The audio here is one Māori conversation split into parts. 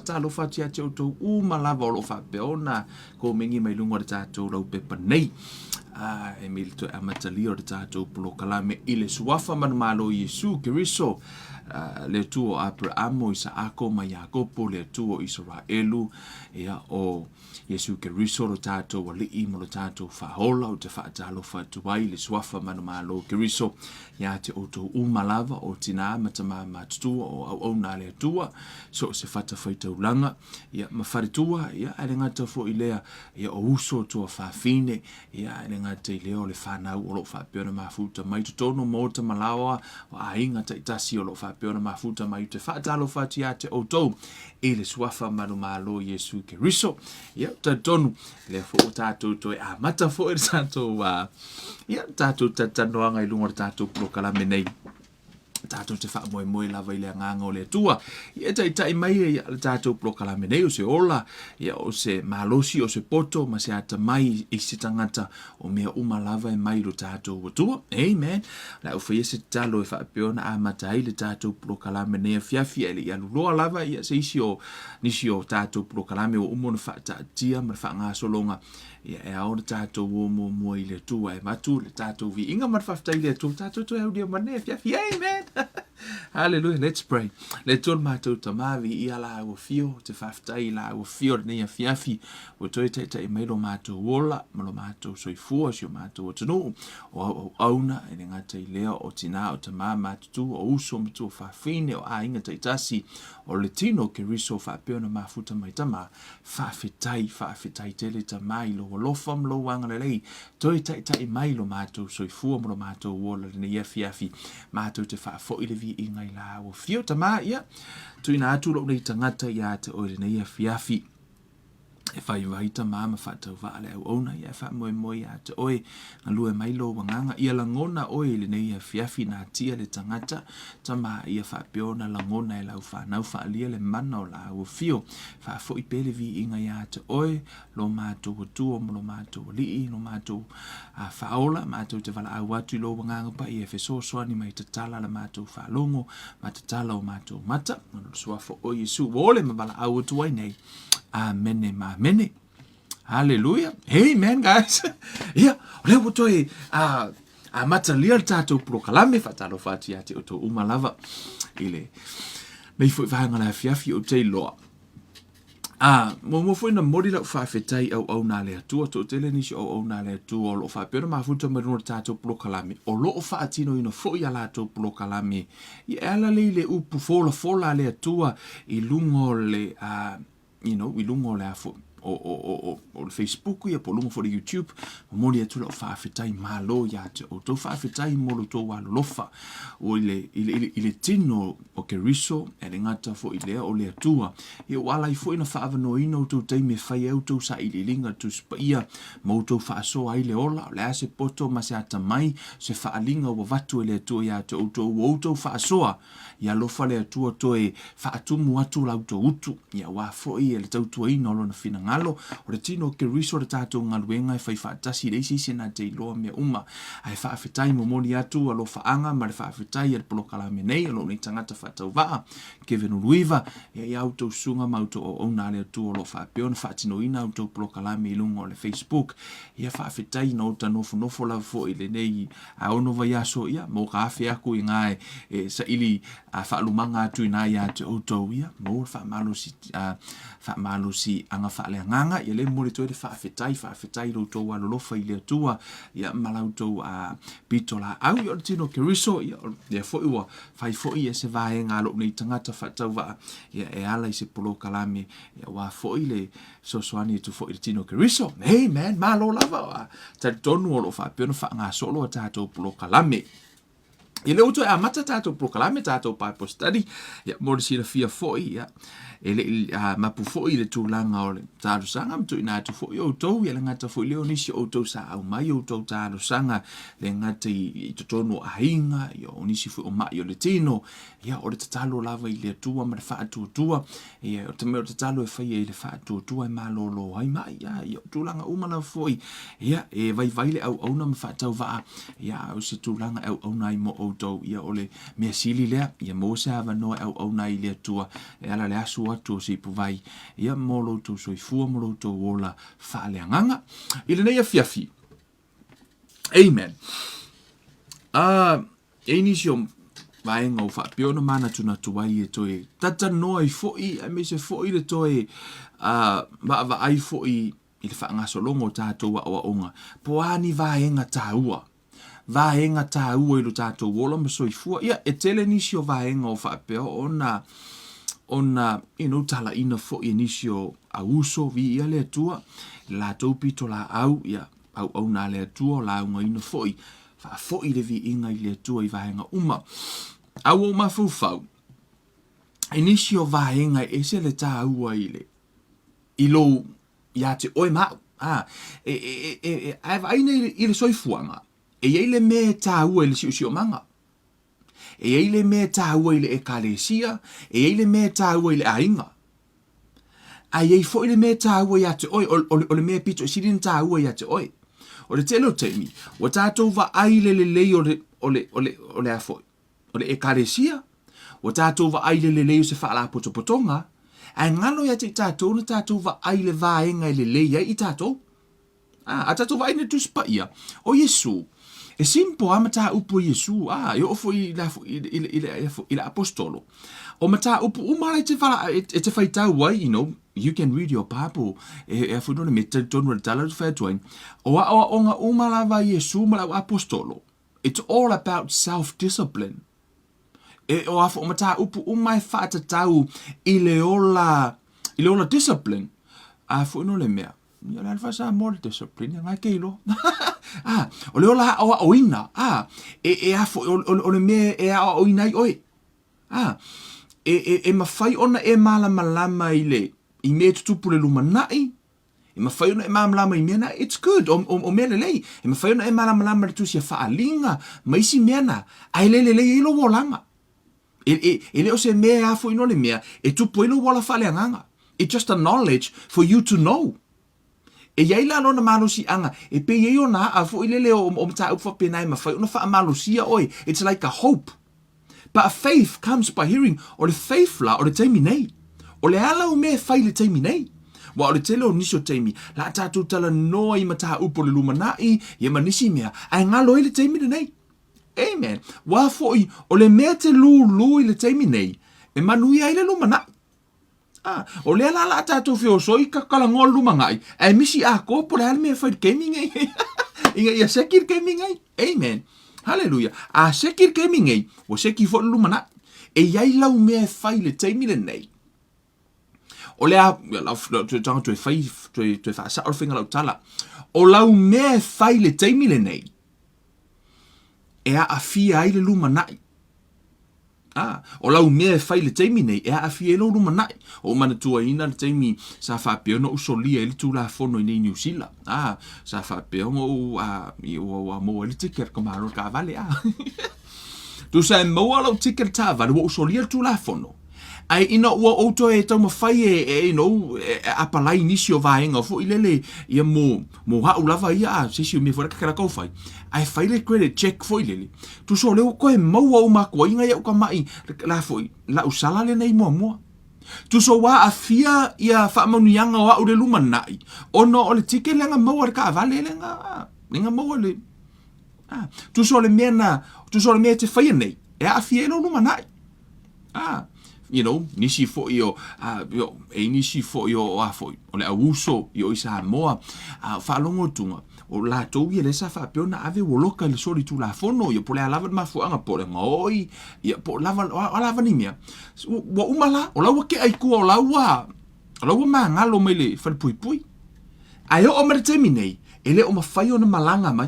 whaatalo whati a te o tau umalava o lo whapeona ko mingi mai lunga le tātou rau pepa nei. E mele toi amatalia o le tātou pulo kalame i le suafa manumalo Yesu Keriso. Le tuo Abraham o Isaako ma Yakopo, le tuo Israelu ia o Yesu Keriso lo tātou wali mo lo tātou whahola o te whaatalo whatuai le suafa manumalo Keriso ia te o tau umalava o tina matama matutua o au na le tua so se whata whaitaulanga ia mawharitua ia ale ngata fo ilea ia o uso tua whawhine ia ale ngata i leo le whanau o lo whapeona mafuta mai tutono mo ta malawa o a inga ta itasi o lo whapeona mafuta mai te whaatalo whati a te o tau e le suafa manumalo Yesu Keriso ia ta tonu le fo o tātou toi a mata fo e tātou ia tātou tatanoanga i lunga tātou kalame nei tātou te wha moe lava i le nganga o le tua ia tai mai ia le tātou kalame nei o se ola ia o se malosi o se poto ma se ata mai i se tangata o mea umalava e mai lo tātou o tua amen la o whaia se talo e wha peona a matai le tātou kalame nei a fiafi ele i aluloa lava ia se isi o nisi o tātou kalame o umona wha tia ma wha ngā solonga ia e aona tātou o mua i le tua e matu le tātou vi inga mar whaftai le tua tātou toi au dia mane fiafi amen hallelujah let's pray le tol mātou tamavi i ala o fio te whaftai la o fio nei a fiafi o toi te i mailo mātou wola malo mātou soifua si o mātou o tanu o auna e ngata i leo o tina o tama mātou o uso matu o whawhine o a inga taitasi o le tino Keriso whapeona mafuta mai tama whawhetai tele tamai lo lofa mlo wanga lei toi tai mai lo mātou soifua mlo mātou wola le nei a fiafi mātou te whaafo i le vi i ngai la o fio tama ia tuina atu lo nei tangata ia te o le nei a fiafi e whai waita mama whatau wale au ona ia wha moe a te oe ngalue mailo wanganga ia langona oe le nei a fiafi na tia le tangata tama ia wha peona langona e lau whanau whaalia le mana o la au fio wha fo i pele vi inga ia te oe lo mātou o tua lo mātou o lii lo mātou a whaola mātou te wala au atu lo wanganga pa i e wheso soani mai te tala la mātou whalongo ma te tala o mātou mata no suafo o Yesu wole ma wala au atu ai nei Amen, amen. Hallelujah. Amen, guys. Yeah, le botoi matalia tātou kalame whatalo whati ate o tō umalava. Ile, mei fwoi whahanga la fiafi o te loa. Mo fwoi na mori lau whawhetai au nā lea tua, tō tele nisi au nā lea tua, o lo whapera mafuta marunga tātou kalame. O lo whaatino ina fwoi a lātou kalame. I ala le upu fola lea tua i lungo le i lungo le afo o Facebook ia po lungo for YouTube mori atu lo whaafetai malo ia te o tau whaafetai molo tō walolofa o ile tino o Keriso e le ngata fo i lea o lea tua i wala i fo ina whaavano ina o tau teime whai au tau sa ili linga tu spaia mo tau whaasoa ai le ola o lea se poto ma se ata mai se whaalinga o watu e lea tua ia te o tau whaasoa ia lofa lea tua toe whaatumu atu lau tau utu ia wā fo i e le tau tua ina olo na whina ngalo o le tino Keriso le tātou ngaluenga e whai whaatasi reisi sena te iloa mea uma ai whaafetai momoni atu alo whaanga ma le whaafetai e le kalame nei alo nei tangata whaatau waa Kevin Uruiva e auto sunga mauto o ona le atu alo whaapeona whaatino ina auto kalame ilunga o le Facebook ia whaafetai na ota nofo la fo i le nei a ono vai aso ia mo ka awhi aku i ngae e sa ili a whaalumanga atu i nai a te auto ia mo whaamalusi anga whaale nganga ia le mori toi le whaafetai lo tau alolofa i le atua ia malautou a pitola au i o tino Keriso ia fo iwa fai fo i e se vae ngā lo nei tangata whaatau waa ia e ala i se kalame ia wā fo i le sosoani tu fo i le tino Keriso hey man malo lava ta tonu o lo whaapeona wha ngā solo a tātou kalame i le uto e amata tātou kalame tātou Bible Study ia mori si la fia fo i ia mapu fo i le tūlanga o le tālusanga mtu ina atu fo i o tau ia le ngata fo i leo nisi o tau sa au mai o tau tālusanga le ngata i totono a hinga i o nisi fo o mai o le tino ia o le tatalo lava i le atua ma le wha tua ia o te meo tatalo e whai e le wha tua e malolo hai mai ia i o tūlanga umana fo i ia e vai le au auna ma wha tau waa ia o se tūlanga au auna i mo o tau ia o le mea sili lea ia mo se hava noa au auna i le atua e ala le asu atu o si puvai. Ia molo tu soifua molo tu wola whaaleanganga. Ile nei a fiafi. Amen. Eini o vaenga o whapeona mana tuna tuai e toi. Tata noa I foi, a me se foi le toi. Va ai foi I le whaangaso longo tātou wa onga. Poani vaenga tāua. Vaenga tāua I lo tātou wola ma soifua. Ia, e tele nisi o vaenga o whapeo ona, tala ina foi nisi o auso vi ia le atua. La taupito la au, ia, au na le atua, la unga ina foi. Foi le vi inga I le atua I vaenga uma. Au o mafufau. Inisi o vaenga e se le tāua ile. Ilo ia te oi mau. Ai vaina I le soifuanga. E ile me tāua I le siusio manga. E ile me tāua I le ekalesia. E ile me tāua I le ainga. Ai ei fo ile me tāua ia te oi. O le me pito sirin tāua ia te oi. O le telo teimi. O tātou va aile le lei o le afoi. O le ekalesia. O tātou va aile le lei o se whaala potopotonga. Ai ngalo ia te tātou na tātou va aile vaenga I le lei I tātou. A tātou va aile tuspa ia. O Yesu. E simpo a mata upo Yesu. Yo ofo I la apostolo. O mata upo umara te whala e te whaitau wai, you can read your Bible. E a whanone me te tonu le tala whai tuain. O a onga umara va Yesu mara apostolo. It's all about self-discipline. E o afo o mata upu umai whaatatau I le ola discipline. A whanone mea. Ia la fasa more discipline. Ngai keilo. O le ola o oina. E afo o le mea e a oina I oi. E mawhai ona e malama I mea tutupu le lumanai. E mawhai ona e malama I mea na, it's good. O mea lelei. E mawhai ona e malama le tusia whaalinga. Maisi mea na. Ai lelei ilo wolanga. E leo se mea afo ino le mea. E tupu ilo wala whaaleanganga. It's just a knowledge for you to know. E iai la lona malosi anga. E pe iei ona afo ilele o mta ufa penai mawhai. Ona wha malosia oi. It's like a hope. But a faith comes by hearing. O le faith la, o le teimi nei. O le ala o mea whai le teimi nei. Wa o le tele o niso teimi. La tātou tala noa I mata upo le lumanai. Ia manisi mea. Ai ngalo I le teimi nei. Amen. Wa foi o le mea te lu I le teimi nei. E manui ai le lumanai. O le ala la tātou whio soi kakalango lumangai. E misi a kōpo le ala mea whai kemi ngai. Inga ia sekir kemi ngai. Amen. Hallelujah. A sekir kemi ngai. O seki fo lumana. E iai lau mea whai le teimi le nei. O le a, tanga tue whai sa orwhinga lau tala. O lau mea whai le teimi le nei. E a fia ai le lumanai. O lau mea whai le teimi nei, e a fia elo lumanai. O mana tua ina le teimi sa whapeo no usolia ele tu la fono I nei New Zealand. Sa whapeo ngo a mo ele tiket kamaro ka vale. Tu sa mo alo tiket ta vale wo usolia tu la fono. Ai ina ua outo e tau mawhai apalai nisi o vaenga. Fo ilele ia mo hau lava ia sisi o me fora kakara kau whai. Ai whaile credit check fo ilele. Tu so leo koe maua o makua inga ia uka mai la foi. La usala le nei mua. Tu so wa a fia ia whaamaunianga o au le lumanai. Ono o le tike lenga maua ka vale lenga. Lenga maua le. Tu so le mea te whaia nei. E a fia elo lumanai. Nisi fo io nisi fo io afoi o le auso io isa moa fa longo tunga o la to ia le sa fa peona ave woloka le soli tu la fono io po le lava ma fu anga po le ngoi ia po lava ni mia wa umala o la wa ke ai ku o la wa ma ngalo mele fa pui ai o ma terminei ele o ma fai ona malanga mai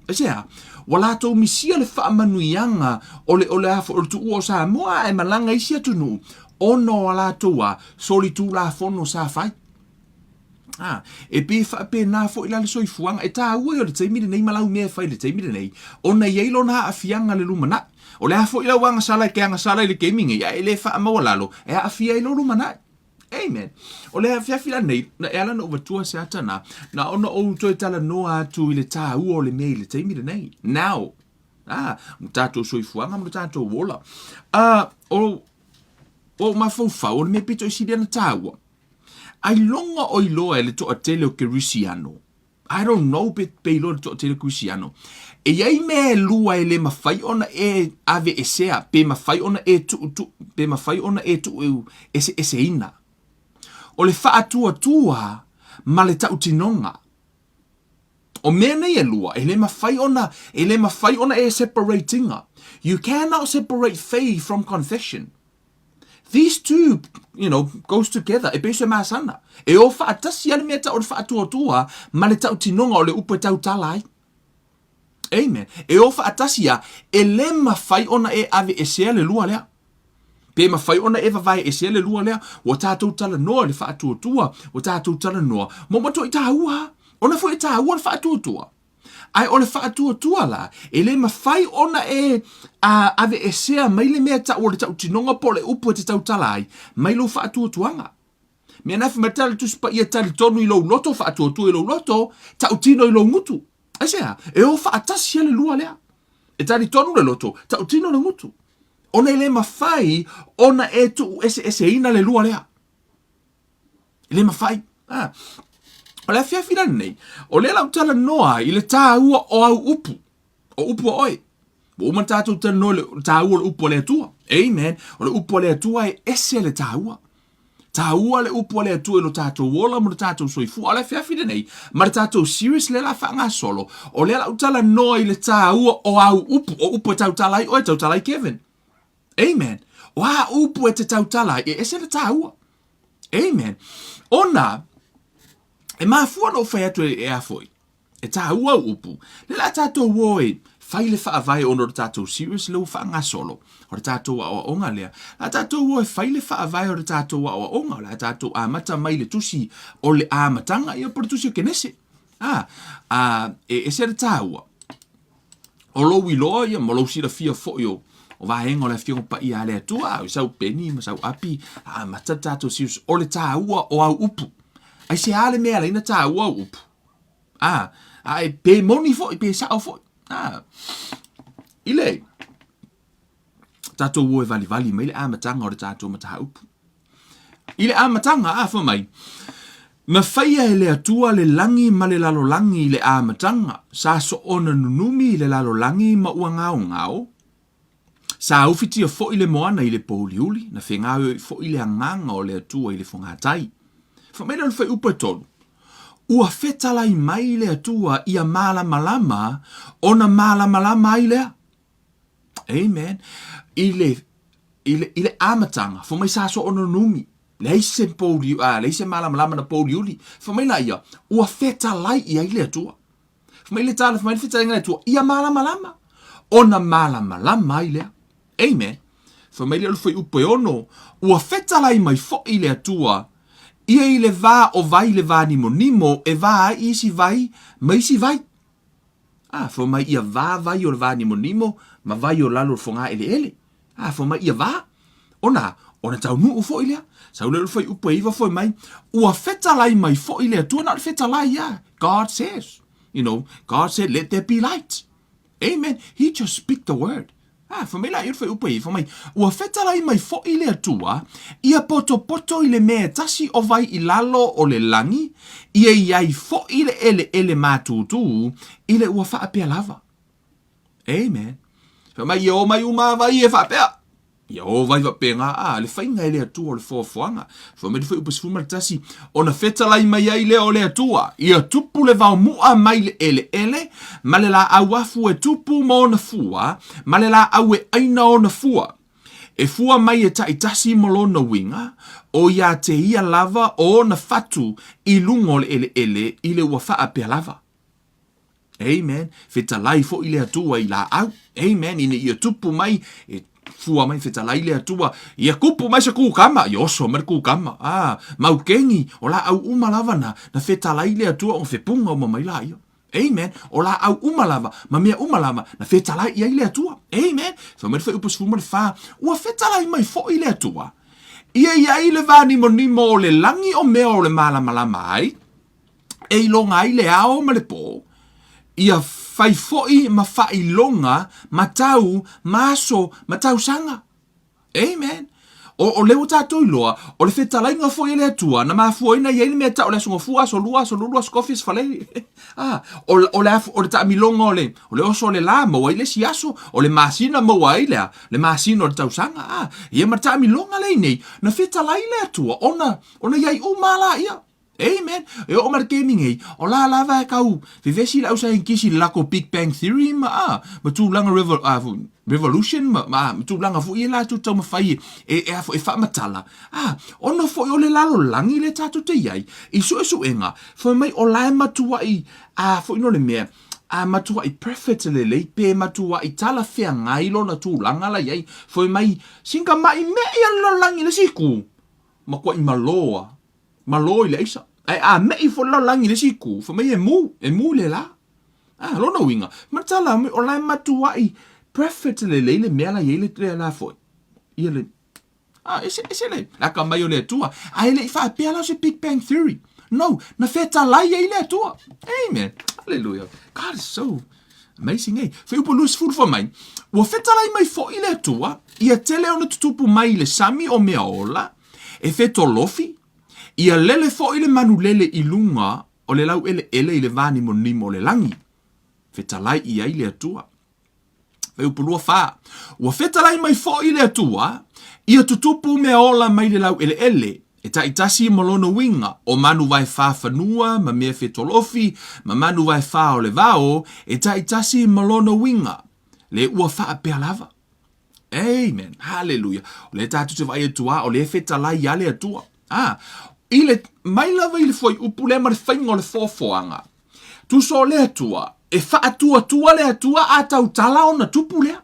Esea, wala tau misia le whaamanuianga o le afo o tu ua sa moa e malanga isi atunu. Ono wala tua soli tu la fono sa fai. E pe whape nā fo ila le soifuanga e tā ua o le teimire nei malau mea fai le teimire nei. O na yeilo na afianga le lumana. O le afo ila wanga sala ke anga sala le kemingi ya ele whaamawa lalo e afia ilo lumana. Amen. O le fiafila nei, na e ala no vatua se atana, na ono o toi tala noa atu i le tā ua o le mei le teimire nei. Now, mutato soifuanga, mutato wola. o mafau me pito isi na tawa. Ai longa o iloa le to atele o Kirisiano. I don't know pe lo to atele Kirisiano. E iai me lua le mafai ona e ave esea, pe mafai ona e pe mafai ona e ese ina. O le tua ma le tautinonga. O mena e lua, e le mafai ona e separatinga. You cannot separate faith from confession. These two, goes together. E peso masana. E o whaatasi ale mea ta o le whaatua ma le tautinonga o le upe tautalai. Amen. E o whaatasi e le mafai ona e ave esea le lua lea. Pe mawhai ona e vavai e se le lua lea, o tātou tala noa le whaatua, o tātou tala noa. Momoto i tāua, ona fo i tāua le whaatua. Ai o le whaatua la, e le mawhai ona e ave e sea mai le mea ta o le tau tinonga po le upu e te tau tala ai, mai lo whaatuatuanga. Mea nafi matala tuspa ia tali tonu i lo loto, whaatuatua i lo loto, tau tino i lo ngutu. Asea, e o whaatasi le lua lea. E tali tonu le loto, tau tino le ngutu. Ona le mafai, ona e tu ese ina le lua lea. Le mafai. O le afia fina nei, o le lau tala noa i le tāua o au upu. O upu o oi. O uma tātou tala noa le tāua le upu o le atua. Amen. O le upu o le atua e ese le tāua. Tāua le upu o le atua lo tātou wola mo le tātou soifu. O le afia fina nei, ma le tātou serious le la whanga solo. O le lau tala noa i le tāua o au upu. O upu e tautalai o e tautalai Kevin. Amen. O a upu e te tautala e ese le tāua. Amen. Ona, e mafua no whai atu e afoi. E tāua upu. Le la tātou woe, whai le whaavai ono le tātou serious le whaanga solo. O le tātou a onga lea. La tātou woe, whai le whaavai o le tātou a onga. La tātou amata mai le tusi o le amatanga. Ia por tusi o kenese. E ese le tāua. O lo wiloa ia, mo lo sira fia fo yo. O vaenga o le fionga pa i ale atua, o sau peni, ma sau api, ma tatato sius, o le tāua o au upu. Ai se ale mea leina tāua o upu. Ai pe moni fo, pe sao fo. Ile, tato uo e vali, ma ile amatanga o le tato mataha upu. Ile amatanga, fo mai, ma whaia e le atua le langi ma le lalo langi le amatanga, sa so ona nunumi le lalo langi ma ua ngao. Sa ufiti o fo ile moana ile pouliuli, na whengau fo ile anganga o le atua ile whangatai. Whamena le whai upa tonu. Ua whetalai mai le atua ia malama, ona malama ai lea. Amen. Ile amatanga, fo mai saso ona numi. Leise malama na pouliuli. Whamena ia, ua whetalai ia ile atua. Whamena tala, whamena whetalai ia atua, ia malama. Ona malama ai lea. Amen. Familia lu foi upe ono. Ua whetalai mai fo i le atua. Ia i le vā o vai le vā nimo. E vā i si vai. Mai si vai. Fo mai ia vā vai o le vā nimo. Ma vai o lalo fonga ele. Fo mai ia vā. Ona tau nuu fo i lea. Sau le lu foi upe iwa foi mai. Ua whetalai mai fo i le atua. Na whetalai ia. God says. God said let there be light. Amen. He just speak the word. For me la ia foi upe for mai. Ua whetalai mai fo i le atua, ia poto i le mea tasi o vai i lalo o le langi, ia iai fo i le ele mātutu, i le ua whaapea lava. Amen. For mai ia o mai uma vai e whaapea. Ia o vai whaapea ngā, le whainga i le atua o le whaafwanga. For me le foi upe sifuma le tasi, ona whetalai mai ai le o le atua, ia tupu le vau mua mai le ele, ma le la awafu e tupu mo na fua, ma le la au e aina o na fua. E fua mai e taitasi molo na winga, o ia te ia lava o na fatu i lungo le ele, i le ua whaapea lava. Amen. Whetalai fo i le atua i la au. Amen. Ine ia tupu mai e fua mai whetalai le atua. Ia kupu mai sa kukama. Ioso mer kukama. Mau kengi. O la au umalava na whetalai le atua o whepunga o mamai la ia. Amen. O la au umalava. Ma mea umalava na whetalai ia i le atua. Amen. So mer whai upus fuma le wha. Ua whetalai mai fo i le atua. Ia i le vā nimo o le langi o mea o le malama ai. E ilonga i le ao ma le po. Ia fai foi ma fai longa matau maso matau sanga. Amen. O le uta to loa, o le fetalai nga foi le tua, na mafuina ye me ta o le songo fua so lua scoffies fale. O le ta milonga o le oso le la mo ile siaso, o le masina mo le masina o le tausanga. Ye marta milonga le nei, na fetalai le tua, ona yai umala ia. Amen. E o mar gaming ei, o la lava kau, vivesi la usa kisi lako Big Bang Theory ma tu langa revolution ma tu langa fu ia la tu tau mawhai e fa matala. Ono fo o le lalo langi le tatu te iai, i su enga, fo mai o lai matua i, fo ino le mea, matua i perfect le pe matua i tala fea ngai lo na tu langa la iai, fo mai singa mai me ia lo langi le siku, ma kwa i maloi le isa. Me i fo la langi le siku, fo mai e mu le la. Lona winga. Matala o lai matua i perfect le mea la ye le la fo. Ia le. Ese le. La ka mai o le tua. Le i fa pea la se Big Bang Theory. No, na feta la ye le tua. Amen. Hallelujah. God is so amazing, eh? Fai upo lus ful for mai. Ua feta lai mai fo i le tua. Ia tele ona tutupu mai le sami o mea ola. E feto lofi. Ia lele fo ile manu lele i lunga o le lau ele i le vani mo nimo le langi. Fetalai ia i le atua. Fai upulua faa. Ua fetalai mai fo i le atua, ia tutupu mea ola mai le lau ele. E ta itasi malono winga o manu vai faa fanua, ma mea fetolofi, ma manu vai faa o le vao, e ta itasi malono winga. Le ua faa pea lava. Amen. Hallelujah. O le tatu te vai atua, o le fetalai ia le atua. Ile mai lava ile foi upule mar faingo le fofoanga. Tu so le atua, e fa atua le atua atau tala ona tupulea.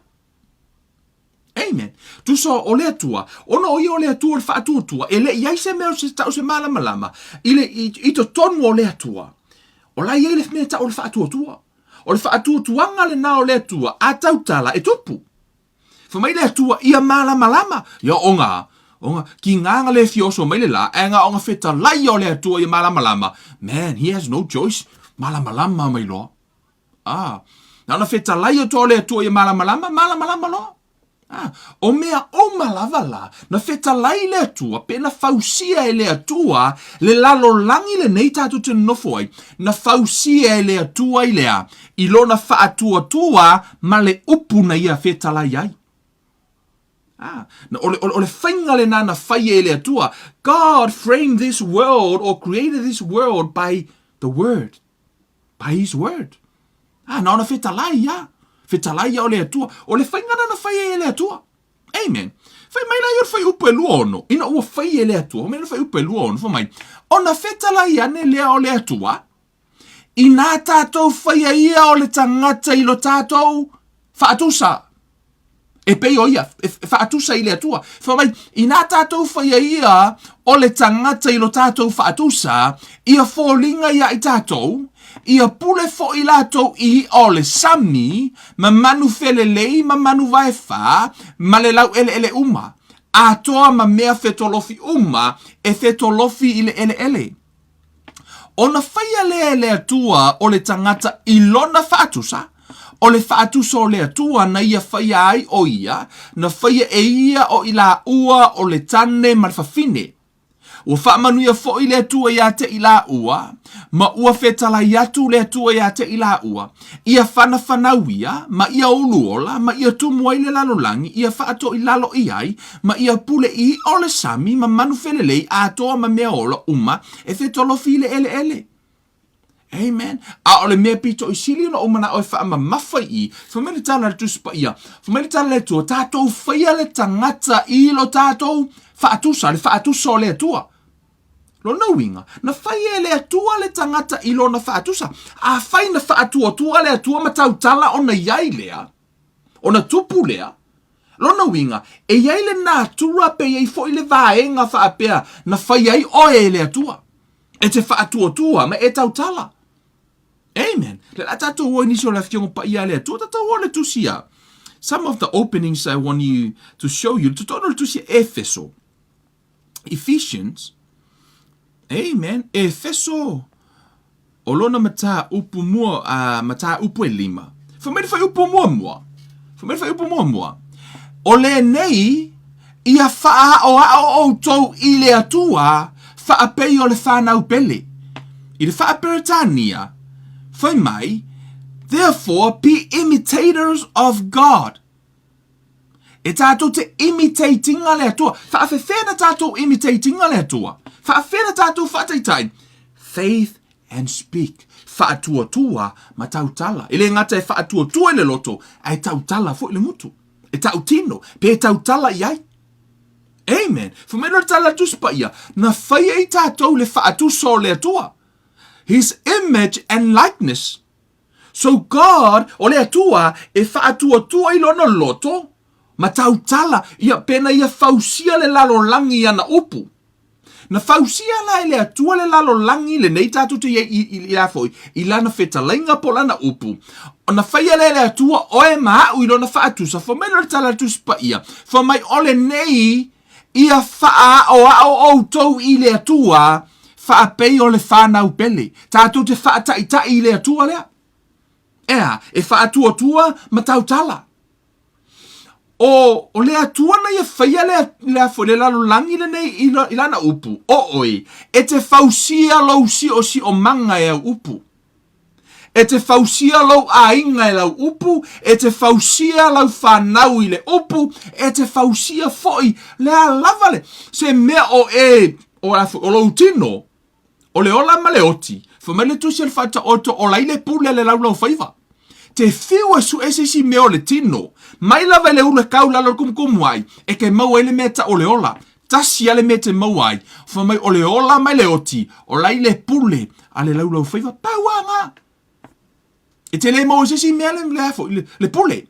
Amen. Tu so o le atua, ona o le atua le fa atua, ele iai se meo se tau se malama. Ile i to tonu o le atua. O la iai le mea tau le fa atua. O le fa atua le na o le atua, atau tala e tupu. Fa mai le atua ia malama. Ia onga ki nganga le fioso mai le la, enga onga feta lai o le atua i malama. Man, he has no choice. Malama mai lo. Na ona feta lai o to le atua i malama lo. O mea o malava la, na feta lai le atua, pe na fausia e le atua, le lalo langi le nei tatu te nofo ai, na fausia e le atua i lea, i lo na fa atua, ma le upu na ia feta lai ai. Ole whainga le nana whai e le atua. God framed this world or created this world by the word. By his word. Na ona whetalai ia. Whetalai ia o le atua. Ole whainga nana whai e le atua. Amen. Whai mai lai o whai upe luono. Ina ua whai e le atua. Mai whai upe luono. Whai mai. Ona whetalai ane lea o le atua. I nā tātou whai ia o le tangata i lo tātou whaatusa. E pei o ia, whaatusa i le atua. Whamai, i nā tātou whaia ia o le tangata i lo tātou whaatusa, ia fōlinga ia i tātou, ia pule fo i lātou i o le sami, ma manu whelelei, ma manu vai wha, ma le lau ele uma. Atoa ma mea whetolofi uma, e whetolofi i le ele. Ona whaia le atua o le tangata i lona whaatusa, o le whaatusa o le atua na ia whaia ai o ia, na whaia e ia o i la ua o le tane marfafine. Ua whaamanuia fo i le atua ia te i la ua, ma ua whetala i atu le atua ia te i la ua. Ia whanawia, ma ia uluola, ma ia tumua i le lalolangi, ia whaato i lalo i ai, ma ia pule i o le sami, ma manu whenelei atoa ma mea ola uma, e whetolofi le ele. Amen. Ole mea pito i sili na umana o whaama mawhai i. Whamere tala le tuspa ia. Whamere tala le tua. Tātou whaia le tangata i lo tātou whaatusa. Le whaatusa o le atua. Lo nauinga. Na whaia le atua le tangata i lo na whaatusa. A whai na whaatuatua le atua matau tala o na iai lea. O na tupu lea. Lo nauinga. E iai le nā tura pe iai fo i le vaenga whaapea. Na whaia i o e le atua. E te whaatuatua ma e tau tala. Amen. Le atato o iniso la fiongo pa ia le tu tato o le tusia. Some of the openings I want you to show you to tono le tusia Efeso. Ephesians. Amen. Efeso. Olona mata upu mua mata upu e lima. Famere fai upu mua. O le nei ia faa o tau i le atua, faa pei o le whanau pele. I le faa peretania, whai mai, therefore be imitators of God. E tātou te imitatinga le atua. Whaafewhena tātou imitatinga le atua. Whaafewhena tātou whaataitai. Faith and speak. Whaatua-tua ma tautala. Ele ngata e whaatua-tua le loto, ai tautala fo le mutu. E tautino, pe tautala iai. Amen. Whamena tala tuspa ia, na whaia i tātou le whaatuso le atua. His image and likeness. So God, o le atua, e whaatua-tua i lona loto, ma tautala, ia pena ia fausia le lalo langi ana upu. Na fausia la le atua le lalo langi le nei tātou te i afoi, i lana whetalainga po lana upu. O na whaia le atua oe maa ui lona whaatusa, fo mena le tala tuspa ia, fo mai ole nei, ia faa o tau i le atua, faa pei o le whanau pele. Tātou te faa tai i le atua lea. Ea, e faa tua ma tautala. O le atua na ia whaia le afo le lalo langi le nei i lana upu. O oi, e te fausia lau si o manga e au upu. E te fausia lau ainga e lau upu, e te fausia lau whanau i le upu, e te fausia foi le a lavale. Se mea o lau tino, o le ola ma le oti, whamele tusi al whata oto o laile pule le lau whaiva. Te whiua su si mea o le tino, mai lava le ula kau lalo kumkumwai, e ke mau ele mea ta o le ola, tasi ale mea te mauai, whamai o le ola mai le oti, o laile pule, a le lau whaiva, pauanga. E te le mau si mea le pule,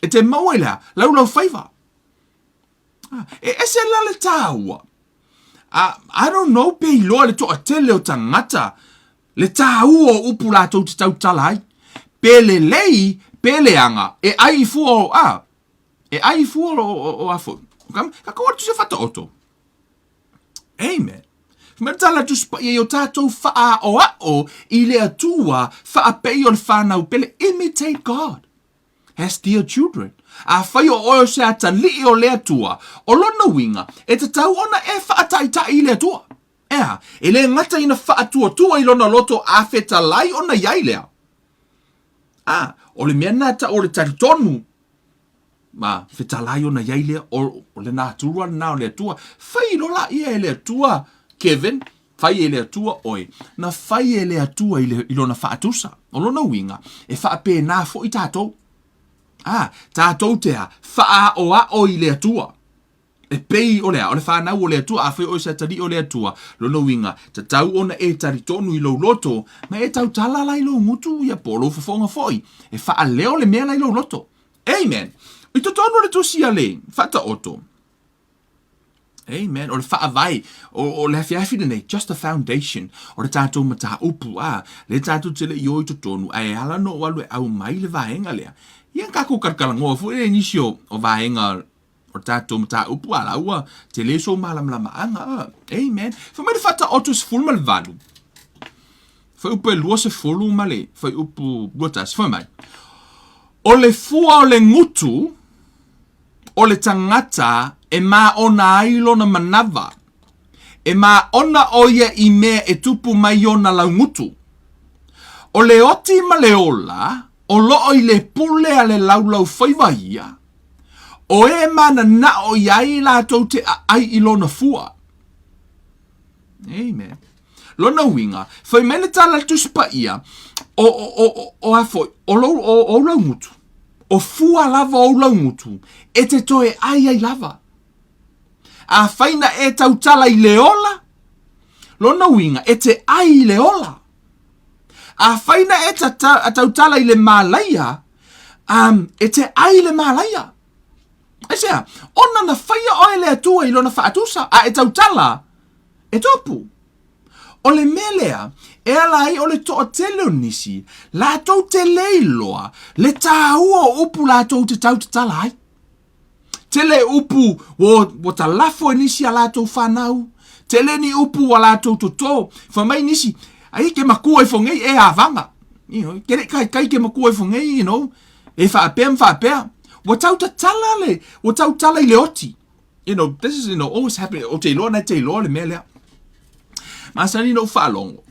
e te mau ele lau whaiva. E ese la le tāua. I don't know pe loa le toa tele o tangata, le tāu o upu la tau te tau talai, pele lei, pele anga, e ai fua o afo. Ka kaua tu se fata oto. Amen. Matala tu spa i o tātou faa o i le atua, faa pei o le whanau pele, imitate God. As dear children. A whai o oio se ata li o le atua, o lona winga, e te tau ona e faa taita i le atua. Ea, e le ngata ina faa tua i lona loto a feta lai ona iai lea. O le mea nata o le taritonu, ma feta lai ona iai lea, o le nāturua na o le atua, whai lola ia e le atua, Kevin, whai e le atua oi, na whai e le atua i lona faa tusa, o lona winga, e faa pe nā fo i tātou. Tātou tea, faa o i le atua. E pei o lea, o le whanau o le atua, a whai o sa tari o le atua, lono winga, ta tau ona e tari tonu i lo loto, ma e tau tala lai lo ngutu i a polo fafonga foi, e faa leo le mea lai lo loto. Amen. I to tonu le tusi a le, fata oto. Amen. O le wha vai, o le hawhiawhi nei, just a foundation, o le tātou mata upu, le tātou tele i oi to tonu, ai ala no walu e au mai le vaenga lea. Ian kako karkalangoa, fu e inisio o vaenga o tātou mata upu ala ua, te le so malam lama anga. Amen. Fa mai le whata oto se fulu mal valu. Fa upu e lua se fulu male, fa upu buatas, fa mai. O le fua o le ngutu, o le tangata, e ma ona ailo na manava. E ma ona oia i mea e tupu mai ona lau ngutu. O le oti ma le ola, o loo i le pule a le laulau whaiva ia. O e mana na o iai la tau te ai i lona fua. Amen. Lona winga, whai mele tala tuspa ia, o afoi, o lau ngutu. O fua lava o lau ngutu, e te toe ai lava. A whaina e tautala i le ola, lona winga, e te ai le ola. A whaina e tautala i le malaia, e te ai le malaia. E sea, ona na whaia oe le atua i lona whaatusa, a e tautala, e topu. O le melea, e ala ai o le toa tele o nisi, la tau te leiloa, le tāua upu la tau te tau te tala ai. Tele upu wo ta lafo nisi a la tau whanau, tele ni upu a la tau toto, whamai nisi, ai ke makua i whongei e avanga. Kere kai ke makua i whongei, e whaapea. Wa tau ta tala le, wa tau tala i le oti. this is, always happening. O te loa na te loa le mea lea. Masani no whalongo.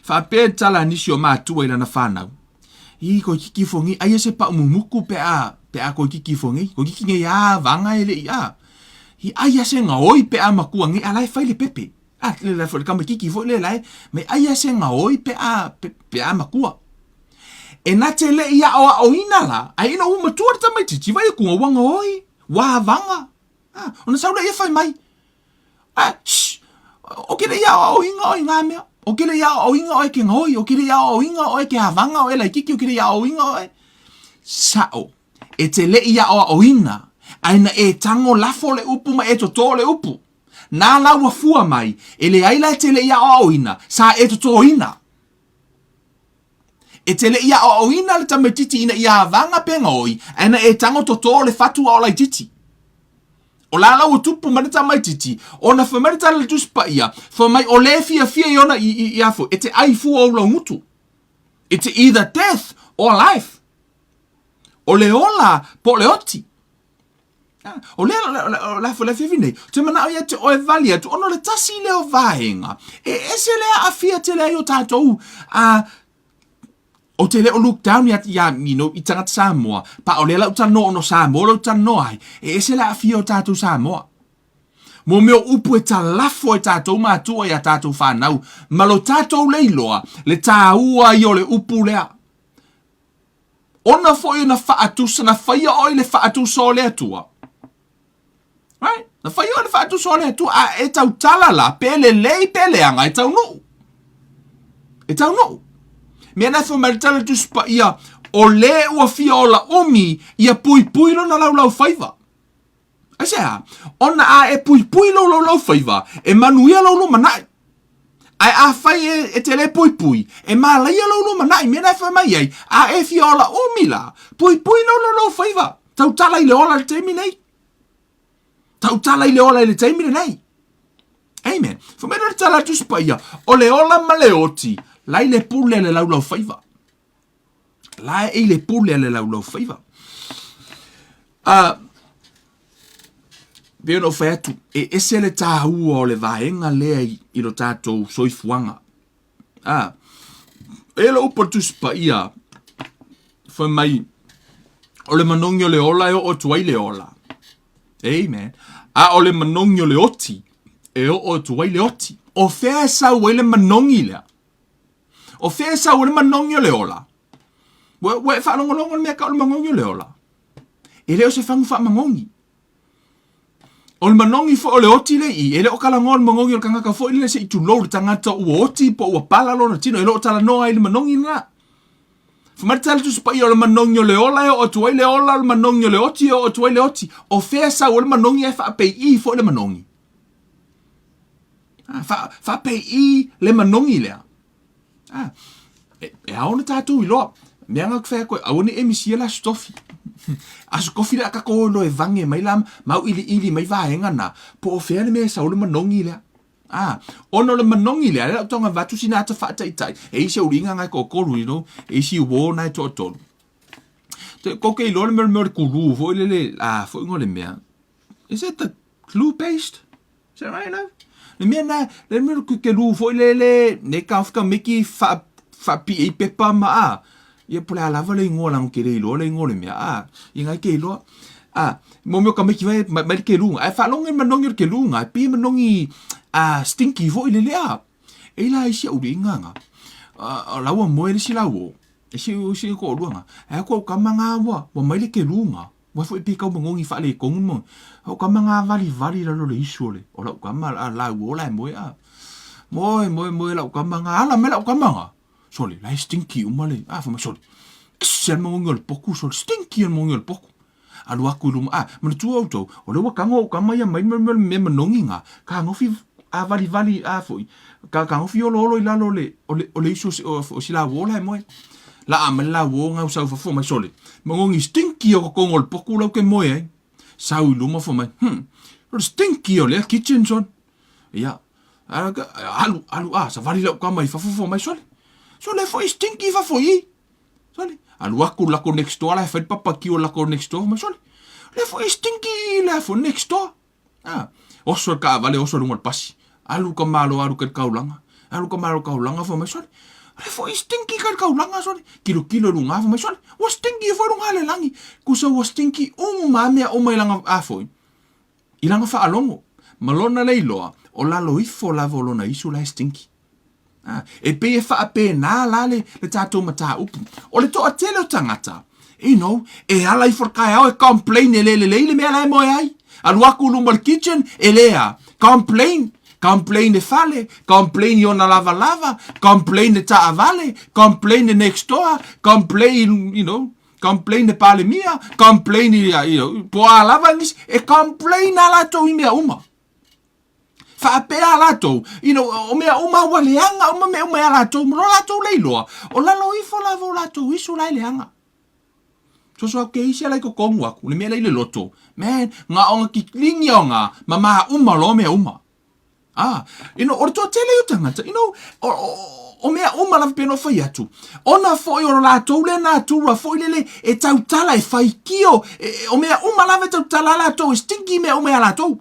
Whapea tala nisi o mātua ila na whanau. I ko kiki fongi, aia se pa mumuku pe a ko kiki fongi. Ko kiki nge a vanga ele i a. I aia se nga oi pe a makua nge alai whaile pepe. Le la fo kama kiki fo le lai. Me aia se nga oi pe a makua. E na te le ia o ina la. A ina uma tuar tamai titi vai kunga wanga oi. Wa vanga. Ona saura ia whai mai. O kere ia o inga o inga mea. O kere ia o inga o ke ngoi. O kere ia o inga o ke havanga o elai kiki. O kere ia o inga o sao. E te le ia o ina. Aina e tango lafo le upu ma e to le upu. Nā laua fua mai. E le aila e te le ia o ina. Sa e to ina. E te le ia o ina le tamatiti ina ia havanga pe ngoi. Aina e tango to le fatua o lai titi. O la lau tupu manita mai titi. O na whamarita le tuspa ia. Whamai o le fia iona i afo. E te ai fua o la ngutu. E te either death or life. O le ola po le oti. O le la fo le fia nei. Te mana o ia te oe valia. Tu ono le tasi le o vahenga. E ese lea a fia te lea o tātou. O te leo look down i tangata Samoa. Pa o le lau tano ono Samoa, lau tano ai. E ese la fia o tātou Samoa. Mo meo upu e ta lafo e tātou mātua i a tātou whanau. Ma lo tātou leiloa, le tāua i o le upu lea. Ona fo i na whaatusa, na whaia oi le whaatusa o le atua. Right? Na whaia oi le whaatusa o le atua. A e tau talala, pele lei pele anga, e tau no. E tau no. Mea na whamaritala tuspa ia o le ua fia o la omi ia pui lo na lau whaiva. Asea, ona a e pui lo lau whaiva, e manuia lau manai. Ai a whai e te le pui, e malaia lau manai, mea na whamai ai, a e fia o la omi la, pui lau whaiva. Tau tala i le ola le teimi nei. Tau tala i le ola le teimi nei. Amen. Whamaritala tuspa ia, o le ola ma le oti, lai le pule le lau whaiva. Lai e le pule le lau whaiva. Peo no whai atu, e ese le tāhua o le vaenga lea i lo tātou soifuanga. E lo upa tuspa ia, whai mai, o le manongi o le ola e o tuai le ola. Amen. O le manongi o le oti, e o tuai le oti. O whea sau e le manongi lea. O whea sau le manongi o le ola. Wai whanongolongo le mea ka o le manongi o le ola. E leo se whangu wha mangongi. O le manongi fo o le oti le i. E leo kalango le mangongi o le kangaka fo ili le se i tu lou le tangata ua oti po ua pala lo na tino. E leo tala noa i le manongi na. Whamatala tu spai o le manongi o le ola e o tuai le ola o le manongi o le oti o tuai le oti. O whea sau o le manongi e whaapei i fo le manongi. Whaapei i le manongi lea. E aona tātou i loa. Mea ngak whea koe, aone e misia la stofi. Aso kofi la kako lo e vange mai lam, mau ili mai vaenga na. Po o whea le mea sa o le manongi lea. Ono le manongi lea, lea tonga vatu si nata whaataitai. E isi au ringa ngai ko koru, e isi uo nai to tonu. Te koke i loa le mea le kuru, fo i le, fo ingo le mea. Is it the glue paste? Is that right now? Le mea na, le mea ke lu, fo i le, ne ka miki pi e pepa ma ia pole alava le ingoa lango ke le iloa le ingoa le mea. I ngai ke iloa. Mo meo ka meki mai ke lunga. E whalonga manongi o ke lunga. Pi manongi stinky fo i le lea. E la isi au ringa nga. Laua moe le si lau. E si ko luanga. E ko kamanga wa mai le ke lunga. Wa fo i pi kau mangongi wha le kongun mo. O kamanga vali lalo le isu le. O lau kamanga lau o la moe Moe lau kamanga. Ala me lau kamanga. Soli, lai stinky umale. Fama soli. Kisi al mongi al poku, soli. Stinky al mongi al poku. Alu aku luma. Mana tua auto. O lewa kango kamaya mai me manongi nga. Ka ngofi vali foi. Ka ngofi olo i lalo le. O le iso o sila wola e moe. La amel la wo nga usau fafo mai soli. Mangongi stinky o kongo al poku lau ke moe ai. Sau luma fo mai. Stinky o le kitchen son. Ia. Alu sa vali lau kamai fafo mai soli. So le foi stinky fa foi. Soli. Alu aku lako next door la fa papa ki o lako next door ma soli. Le foi stinky la fo next door. Oso ka vale oso runga pasi. Alu ka malo alu ka kaulanga. Alu ka malo kaulanga fo mai sole. Re fo stinky ka kaulanga sole. Kilo runga fo mai sole. O stinky fo runga le langi. Kusa o stinky mea o mai langa afoi. Ilanga fa alongo. Malona leiloa o lalo ifo lavo lona isu la stinky. E pe e fa pe na la le tato mata upu. O le to atele o tangata. E ala i forkai au e complain le mea la mo ai. Alu aku lumba kitchen elea. Complain e fale, complain i ona lava, complain e taa vale, complain e next door, complain, complain e pale mia, complain poa lava nis, e complain ala to i mea uma. Fa pe ala to, o mea uma wa leanga, mea ala to, mro ala to leiloa, o lalo ifo lava o la to isu lai leanga. So ke isi ala ko kongu aku, le mea le loto. Man, nga onga ki klingi onga, mama uma lo mea uma. Or to tele o tangata, o mea uma la peno fai atu. Ona foi o la to le na tura foi lele e tautala e fai kio, o mea uma la tautala la to, stinky mea uma la to.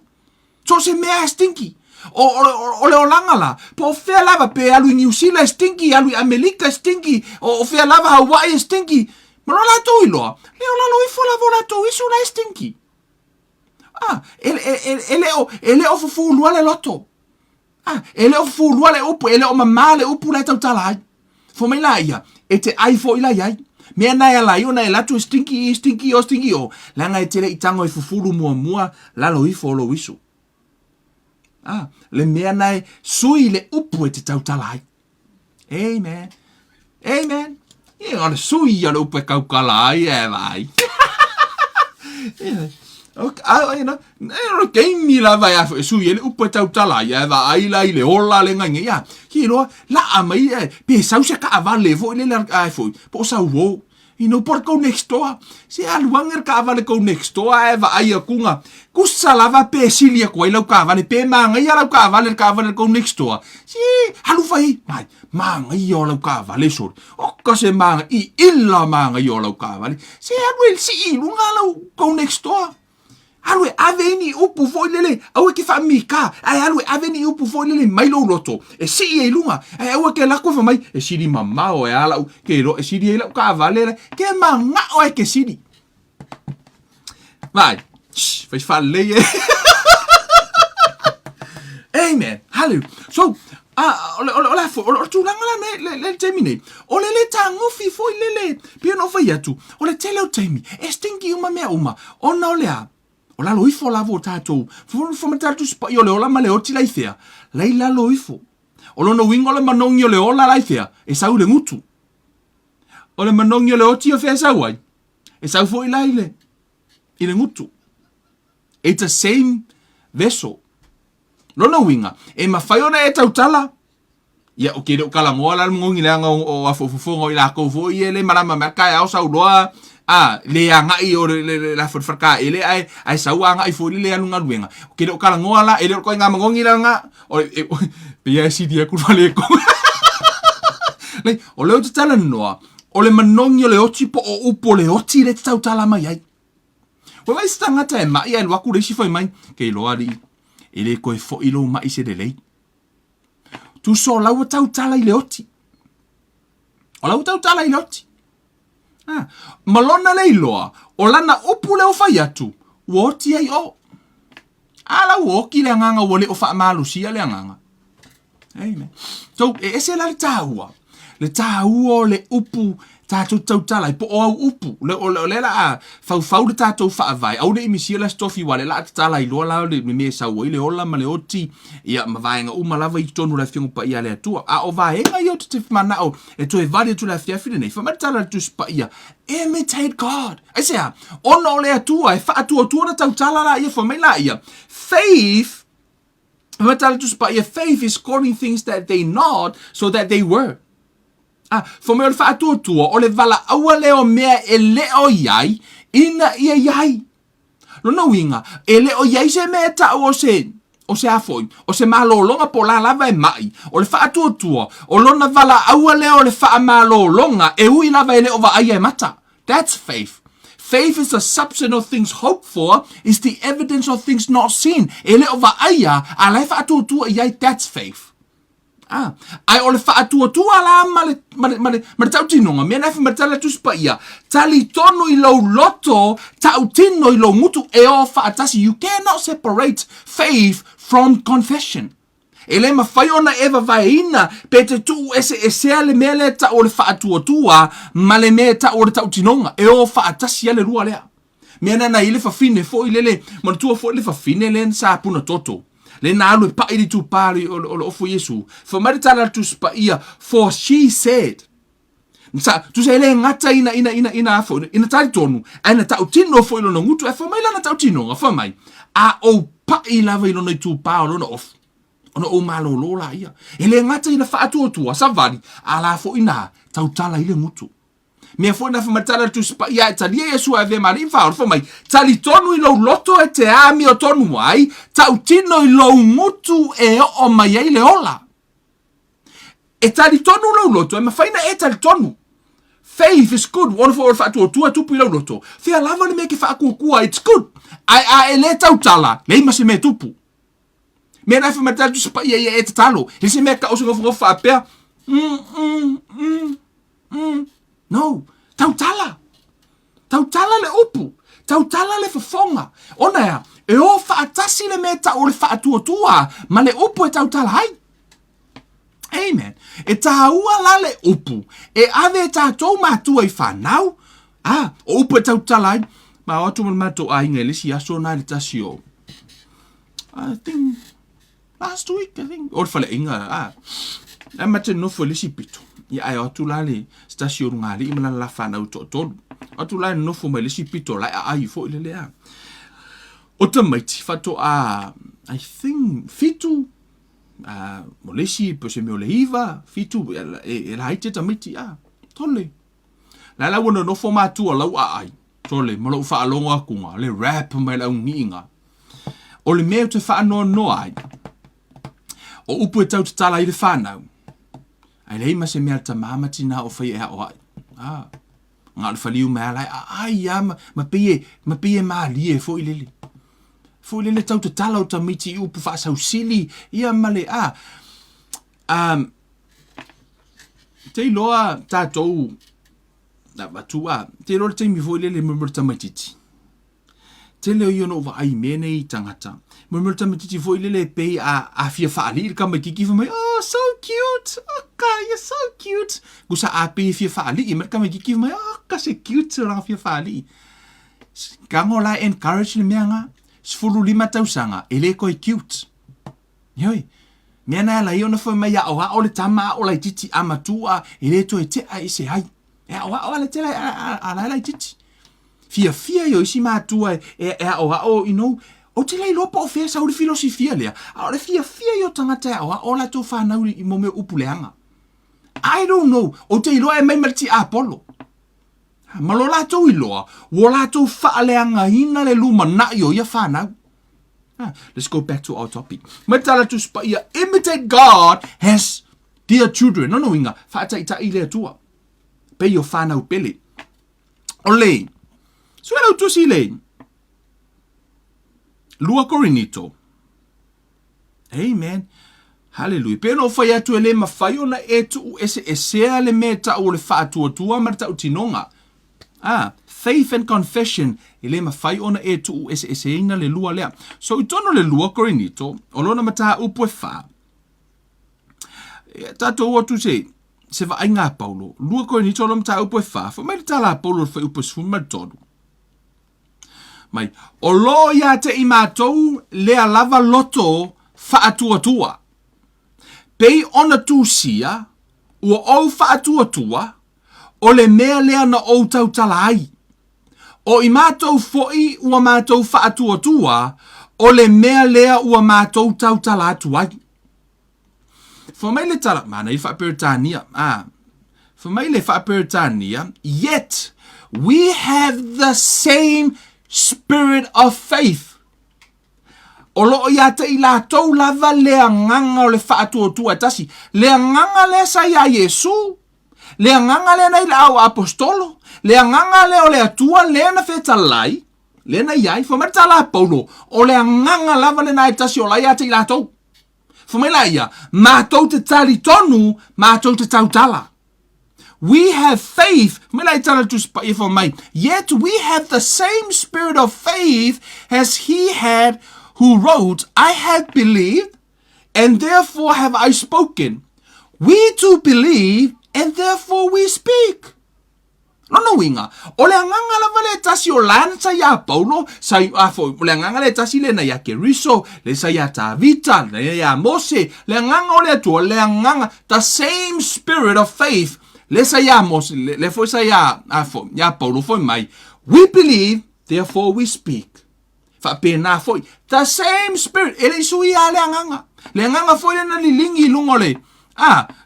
So se mea stinky. O le olangala, po fea lava pe alu New Zealand stinky, alu Amerika stinky, o fea lava Hawaii stinky. Ma no la to iloa, leo la lo ifo lavo la to isu la stinky. Ele o fufu lua le loto. Ele o fufu lua le upu, ele o mama le upu la tautala ai. Fo mai la ia, e te ai fo ila iai. Mea na ia la iona e lato stinky o. Langa e tere i tango e fufulu mua, la lo ifo lo isu. Le mea na e sui le upu e te tautala ai. Amen. E ona sui ya lo upu e kaukala ai e vai. Keimi la vai a sui ele upu e tautala ia va ai la ile ola le ngai ia. Hilo la amai pe sau se ka vale vo ile la ai foi. Po sa wo. Por ko next door. Se aluanger ka vale ko next door e va ai kunga. Kusa lava pe silia ko ile ka vale pe manga ia la ka vale ko next door. Si halu fai. Mai manga ia la ka vale so. O ka se manga I illa manga ia la ka vale. Se alu si lunga la ko next door. Alue aveni upu foi lele, au ke fa mika, ai alue aveni upu foi lele mai lo loto. E si e lunga, ai au ke la ko fa mai, e siri mama o e ala ke ro e siri la ka valera, ke manga o e ke siri. Vai. Faz falei. Amen. Hallo. So, o tu langa le termine. O le tango fi foi lele, piano foi atu. O le tele o temi. E stinky uma mea uma. Ona o lea. O la loifo la vo tatou. Fo matatu spa yo le ola ma le oti la ifea. Lai la loifo. O lono wingo le manongi o le ola la ifea. E sau le ngutu. O le manongi o le oti o fea sau ai. E sau fo ila ile. Ile ngutu. It's the same vessel. Lono winga. E mawhaiona e tautala. Ia o kere o kalangoa la ngongi leanga o afofongo ila kou fo i ele marama merka e au sau loa. Le anga I o la forfarka ele ai sau anga I fo le anu ngaruenga. Kere o kalangoa la ele ko nga mangongi la nga o pe ia si dia ku vale ko. Nei o le o tala noa. O le manongi o le oti po o upo le oti le tau tala mai ai. Wa vai stangata e mai ai waku resi foi mai ke loa ri. Ele ko e fo ilo mai se de lei. Tu so la o tau tala I le oti. O la o tau tala I le oti. Malona leiloa, o lana upu le o fai atu, woti ai o. Ala woki le anganga wole o faa malusia le anganga. Amen. So, ese la le tahua le upu tātou tautala, po o au upu, le la fau le tātou faa vai, au le imisia la stofi wale la tala I loa lao le me sau I le ola ma le oti, ia mavaenga umalava I tonu la fiongu pa ia le atua, a o vaenga I o te mana o, e to e vale tu la fiafine nei, famatala tu spa ia, imitate God. I say, ona o le atua, e faa atua na tautala la ia, famela ia, faith, famatala tu spa ia, faith is calling things that they not, so that they were. Fo me o le whaatua o le vala aua leo mea e leo iai, ina ia iai. Lona winga, e leo iai se mea ta o se afoi, o se malolonga po la lava e mai, o le whaatua o lona vala aua leo le wha malolonga, e ui lava e leo va aia e mata. That's faith. Faith is the substance of things hoped for, is the evidence of things not seen. Ele o vaaia, a lai whaatua iai, that's faith. Ai ole whaatua la male tau tinonga, mea nai whamatala tuspa ia, tali tono I lau loto, tau tino I lau mutu e o whaatasi. You cannot separate faith from confession. Ele ma whai ona ewa vaina, pe te tu esea le mea le ta ole whaatua, ma le mea ta ole tau tinonga, e o whaatasi ale rua lea. Mea nana I le whawhine, fo I lele, manatua fo I le whawhine le nsa puna toto. Le na alu pa ili tu pari o ofo Yesu. For maritala tu spa ia, for she said. Nsa, tu se ele ngata ina afo, ina tari tonu, aina tau tino fo ilo no ngutu, e fa mai lana tau tino, nga fa mai. A o pa ilava ilo no tu pa o no off. Ono o malo lola ia. Ele ngata ina fa atu tua, sa vali, ala fo ina, tau tala ile ngutu. Mea fo ina fa matala tu spa ia, tali Yesu ave mari fa fa mai. Tali tonu ilo loto e te ami o tonu ai, tau tino ilo ngutu e o mai ile ola. E tali tonu lo loto, e mafaina e tali tonu. Faith is good. One for fatu tua tupu ilo loto. Fia lava ni meke fa kua, it's good. Ai ele tau tala, le ima se me tupu. Me na fa matala tu spa ia e te talo. Le se me ka osu ngofo fa apea. No, tau tala le upu, tau tala le fafonga. Ona ya, e o faatasi le meta o le faatua, ma le upu e tau tala hai. Amen. E taua la le upu, e ave e tātou mātua I whanau. O upu e tau tala hai, ma o atu mato a inga lisi aso na le tasio. I think, last week, o le fale inga, e mate nofo lisi pito. Ia ai atu la le stasio runga li imana la whanau tonu. Atu la nofo mai lisi pito lai ai fo ile lea. O ta maiti fato I think fitu mo lisi po se me o le hiva fitu e la haite ta maiti tole. La wana nofo mātua lau ai. Tole mo lau whaalonga akunga le rap mai lau ngiinga. O le meo te whaanoa no ai. O upu e tau te tala I le whanau. Ai lei ma se mea ta mamati na o whai e hao ai. Ngā le whaliu mea lai, ma pie maa lie fo I lele. Fo I lele tau te tala o ta miti I upu whaasau sili, ia male te iloa tātou, te iloa teimi fo I lele murmur tamatiti. Te leo iono wa ai mene I tangata. Murmur tamatiti fo I lele pei a fia whaali, ka mai kiki mai, oh, so cute, okay, you're so cute. Gusa a pei fia whaali, I merka mai kiki mai, oh, ka se cute, so ranga fia whaali. Kango la encourage le mea nga, sfuru 5 tausanga, ele koe cute. Yoi, mea na la iona fo mai a oa o le tama o lai titi amatua, ele to e te a ise hai. E oa o le te lai titi. Fia yo isi mātua e o you know, o te lei lopa o fea sa o le filosofia lea. A o le fia yo tangata o la tō whanau I mo me upuleanga. I don't know. O te iloa e mai mariti a Apollo. Malo la tō iloa, wo la tō whaaleanga hina le luma na yo ia whanau. Let's go back to our topic. Matala tu spa ia, imitate God has dear children. No inga, whaata I lea tua. Pe yo whanau pele. O lei. So ela utusi lei. 2 Korinito. Amen. Hallelujah. Pero whai atu ele ma whai ona e tu esea le me ta o le whaatua marta utinonga. Faith and confession. Ele ma whai ona e tu eseina le lua lea. So itono le 2 Korinito. O lona mata upu e wha. Tato o tu se va ainga Paulo. 2 Korinito lo mata upu e wha. Fa mai tala Paulo whai upu sfuma tonu. Mai, o lo ia te I mātou lea lava loto whaatua. Pei ona tūsia, ua au whaatua, o le mea lea na o tau tala ai. O I mātou foi ua mātou whaatua, o le mea lea ua mātou tau tala atu ai. For mai le tala, mana I whaperitania, for mai le whaperitania, yet we have the same spirit of faith. O loo ia te I la tau lava lea nganga o le whaatua tasi. Lea nganga lea sa ia Yesu. Le nganga le na ile au apostolo. Le nganga le o le atua le na fetalai. Le na iai fa matala Paulo. O le nganga lava le na itasi o lai ate i latou. Fumela ia, mātou te tali tonu, mātou te tautala. We have faith. Yet we have the same spirit of faith as he had who wrote, I have believed, and therefore have I spoken. We too believe, and therefore we speak. No winga. Ole nganga la vale tasi o lansa ya Paulo, sai afo ole nganga le tasi le na ya Keriso, le sa ya Tavita, le ya Mose, le nganga ole tu le nganga the same spirit of faith. Le sa ya Mose, le fo sa ya afo ya Paulo fo mai. We believe, therefore we speak. Fa pena fo the same spirit. Ele sui ya le nganga. Le nganga fo le na lilingi lungole.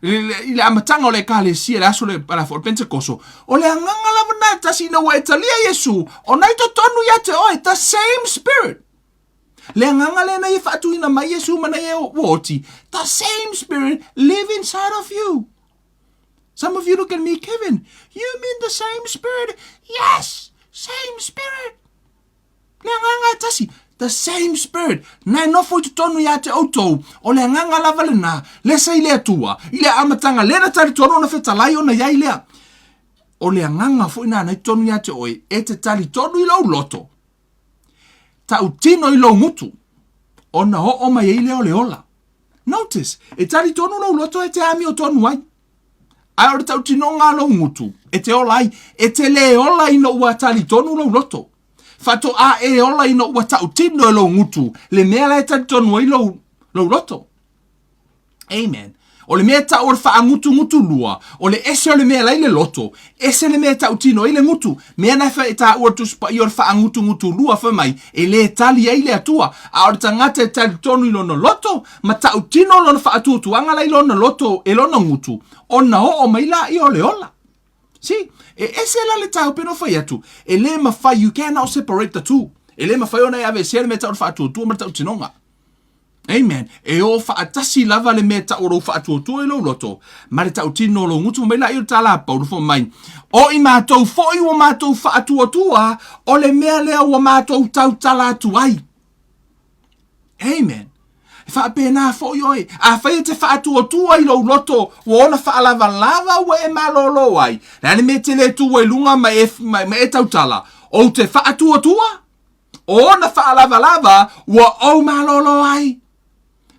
Le amatanga o le kalesia le aso le para for Pentecoso. O le anganga la vana tasi na wa etalia Yesu. O nai to tonu ya te oi, the same spirit. Le anganga le na ifatu ina mai Yesu mana ye woti. The same spirit live inside of you. Some of you look at me, Kevin, you mean the same spirit? Yes, same spirit. Le anganga tasi. The same spirit. Nai no foi tonu ya te auto. O le nganga lava le na. Le sa ile atua. Ile amatanga le na tari tonu na fetalai o na ia ilea. O le nganga foi na nai tonu ya te oi. E te tari tonu ilo loto. Ta utino ilo ngutu. O na ho o mai ile o le ola. Notice. E tari tonu lo loto e te ami o tonu ai. Ai o ta utino ngā lo ngutu. E te ola ai. E te le ola ino ua tari tonu lo loto. Fato a e ola ino ua tautino lo ngutu. Le mea la e tonu ai lo loto. Amen. O le mea ta o le faa ngutu lua. O le ese o le mea la ile loto. Ese le mea tautino ile ngutu. Mea na fa e ta ua tuspa i o le faa ngutu lua fa mai. E le tali ai le atua. A o le tangata e tali tonu ilo no loto. Ma tautino lo na faa tutuanga la ilo no loto e lo no ngutu. O na o mai la i o le ola. See? E ese la le tau peno fai atu. E le mawhai, you cannot separate the two. E le mawhai ona e ave se le me tau wha atu ma tau tinonga. Amen. E o wha atasi lava le me tau ro wha atu e lo loto. Ma le tau tino lo ngutu mai la i o tala pau fo mai. O i mātou foi o mātou wha atu atua, o le mea lea o mātou tau tala atu ai. Amen. Fa pena fo yoi a fa te fa tu i lo loto wo na fa lava we malolo ai na me te le tu e lunga ma e tautala o te fa tu o na fa lava wo o malolo ai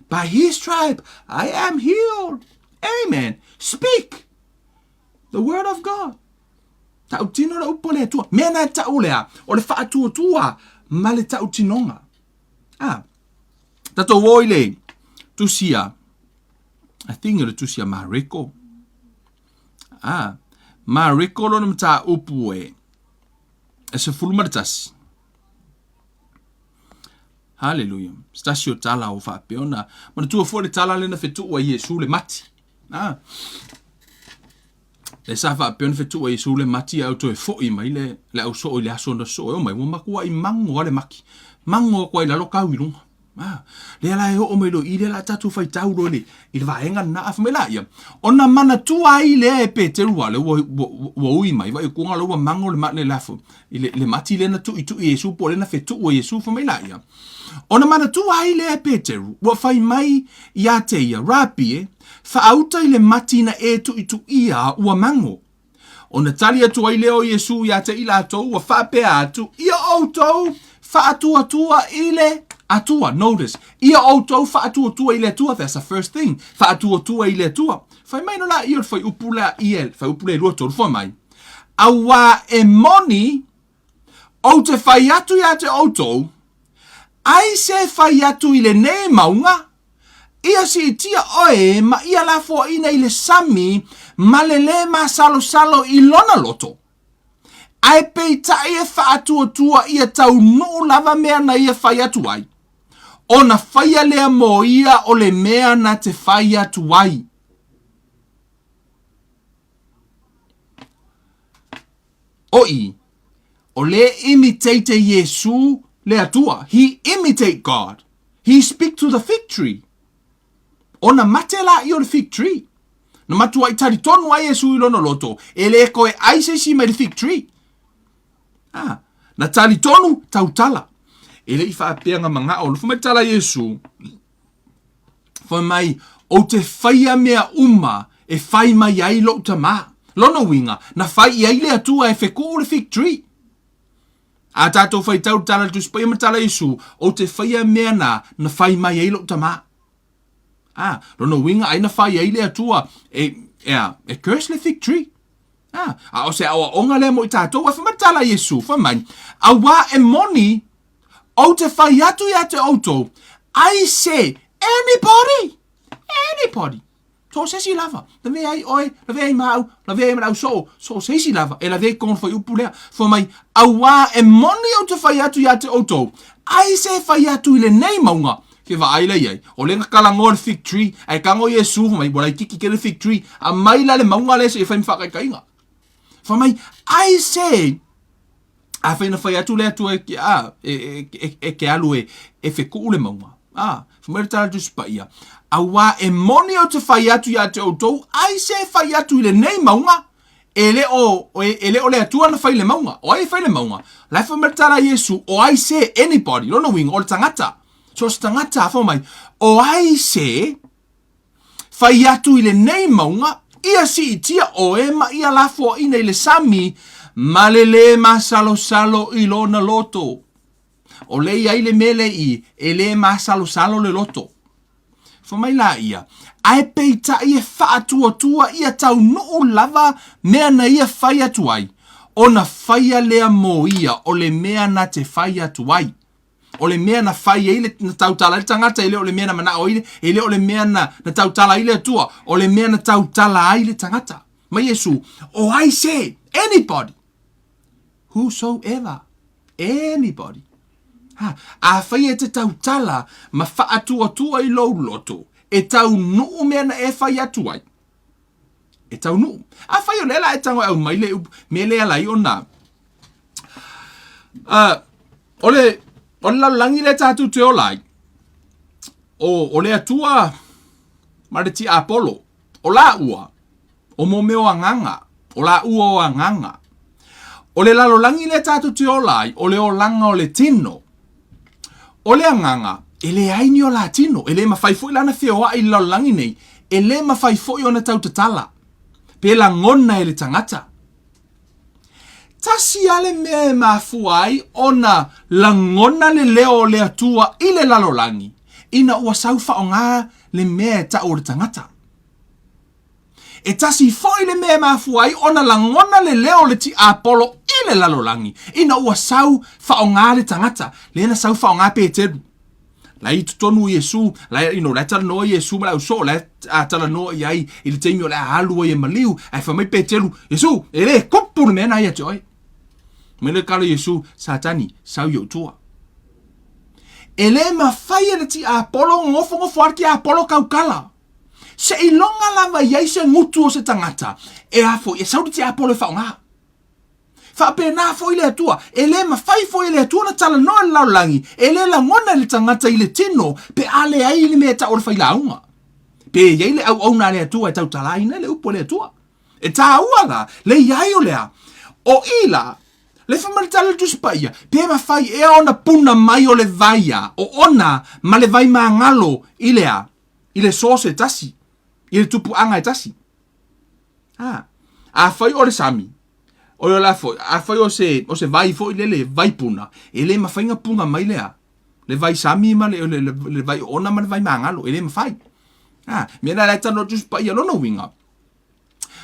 by his stripe I am healed. Amen. Speak the word of God. Ta utino lo pole tu me na ta ulea o le fa tu ma le ta utinonga. Tato woile tusia. I think it tusia mariko. Mariko lo mta upue. Ese fulmartas. Hallelujah. Stasio tala o fa peona. Mana tu fo le tala le na fetu wa Yesu le mati. Le sa fa peona fetu wa Yesu le mati au to e fo i mai le au so le aso na so o mai mo makua I mango le maki. Mango ko ila lo ka wilunga. Le ala e o melo I le la tatu fai tau role I le vaenga na afmela ia ona mana tua I le e Peteru ale wo ui mai vai kunga lo mango le matne lafo le mati le na tu Yesu po le na fetu o Yesu famela ia ona mana tua I le e Peteru wo fai mai ia te ia rapie fa auta I le mati na e tu ia ua mango ona tali atu ai le o Yesu ia te ila tou wa fa pe atu ia auto fa atua ile atua, notice. Ia auto fa atua ile atua. That's the first thing. Fa atua ile atua. Fai mai no la ia fai upula iel. Fai upula I luato fa mai. Awa e moni o te fai atu ia te auto. Ai se fai atu ile ne maunga. Ia si tia oe ma ia la fo ina ile sami malele ma salo I lona loto. Ai peita ia fa atua ia tau no lava mea na ia fai atu ai. Ona faia lea mo ia o le mea na te fai atu ai. Oi, o le imitate Yesu le atua. He imitate God. He speak to the fig tree. Ona matela I o le fig tree. Na matua I tari tonu ai Yesu I lona loto. E le koe ai se si mai fig tree. Na tari tonu tautala. E le I whaapeanga mga o. Lufu mai tala Yesu. Fai mai o te whaia mea uma e whai mai ai lo tama. Lona winga. Na whai I ai le atua e wheku le fig tree. A tātou whai tau tala tu spai matala Yesu. O te whaia mea na whai mai ai lo tama. Lona winga ai na whai ai le atua e curse le fig tree. O se awa onga le mo I tātou. A whamatala Yesu. Whamai. A wā e moni o te whai atu I te auto. I say anybody. So se si lava. La vea ai oi. La vea ai mau. La vea ai mau so. So se si lava. E la vea kon whai upu lea. Whamai. A wā e moni o te whai atu I te auto. I say whai atu I le nei maunga. Ke wa ai lei ai. O lenga kalango le fig tree. Ai kango Yesu. Whamai. Wala I kiki ke le fig tree. A mai la le maunga le se e whai mwhakai kainga. Whamai. I say. A whai na whai atu le atu e ke alu e wheku le maunga. Whamai tala tu spaia. A wā e moni o te whai atu I te autou. Ai se whai atu I le nei maunga. Ele o le atua na whai le maunga. O ai whai le maunga. Lai whamai tala Yesu. O ai se anybody. Lona wing. O le tangata. So se tangata whamai. O ai se whai atu I le nei maunga. Ia si itia o ema ia lafo ina I le sami. Malele ma salo I lona loto. O le ia I le mele I. E le ma salo le loto. Whamai la ia. Ai peita ia whaatua ia tau nuu lava mea na ia whai atu ai. O na whaia lea mo ia o le mea na te whai atu ai. O le mea na whai ele na tautala. Ele tangata ele o le mea na mana o ele. Ele o le mea na tautala ele atua. O le mea na tautala ai le tangata. Ma Yesu, o ai se, anybody. Whosoever. Anybody. A whai e te tautala ma whaatua I lou loto. E tau nuu mea na e whai atu ai. E tau nuu. A whai o lela e tango au mai le me le alai o nā. O le laulangi le tātu te olai. O le atua mareti Apollo. O la ua. O mo meo anganga. O la ua o anganga. O le laulangi le tātu te olai. O le olanga o le tino. O le anganga, ele aini o la tino, ele mawhaifoi lana whioa I laulangi nei, ele mawhaifoi o na tautatala, pe la ngona ele tangata. Tasi ale mea e mafuai o na la ngona le leo le atua I le laulangi, ina ua saufa o ngā le mea ta o le tangata. E tasi foi le mea mafuai o na la ngona le leo le ti Apollo I le laulangi. Ina ua sau whaonga le tangata. Le na sau whaonga Peteru. Lai tutonu Yesu. Lai tala noa Yesu ma lau so. Lai tala noa iai. I le teimi o le ahalua I maliu. Ai whamai Peteru. Yesu, e le kupu le mea na ia te oi. Mele kala Yesu, satani, sau yo tua. E le mawhai le ti Apollo ngofo arki Apollo kaukala. Se I longa lava iai se ngutu o se tangata. E afo, e saudi ti Apollo e whaonga. Whape nā fo I le atua. E le mawhai fo I le atua na tala noa laulangi. E le la ngona le tangata I le tino. Pe ale ai le mea ta o le whailaunga. Pe iai le au na le atua e tau talaina le upo le atua. E tā uala, le iai o lea. O ila, le whamaritala tu spaia. Pe mawhai e ona puna mai o le vaia. O ona ma le vai maa ngalo I lea. I le sose tasi. I le tupu anga e tasi. A whai o le sami. O le la foi. A whai o se vai foi le vai puna. E le mawhainga punga mai lea. Le vai sami ma le vai ona ma le vai mangalo. E le mawhai. Mena la tano tu pa ia lona winga.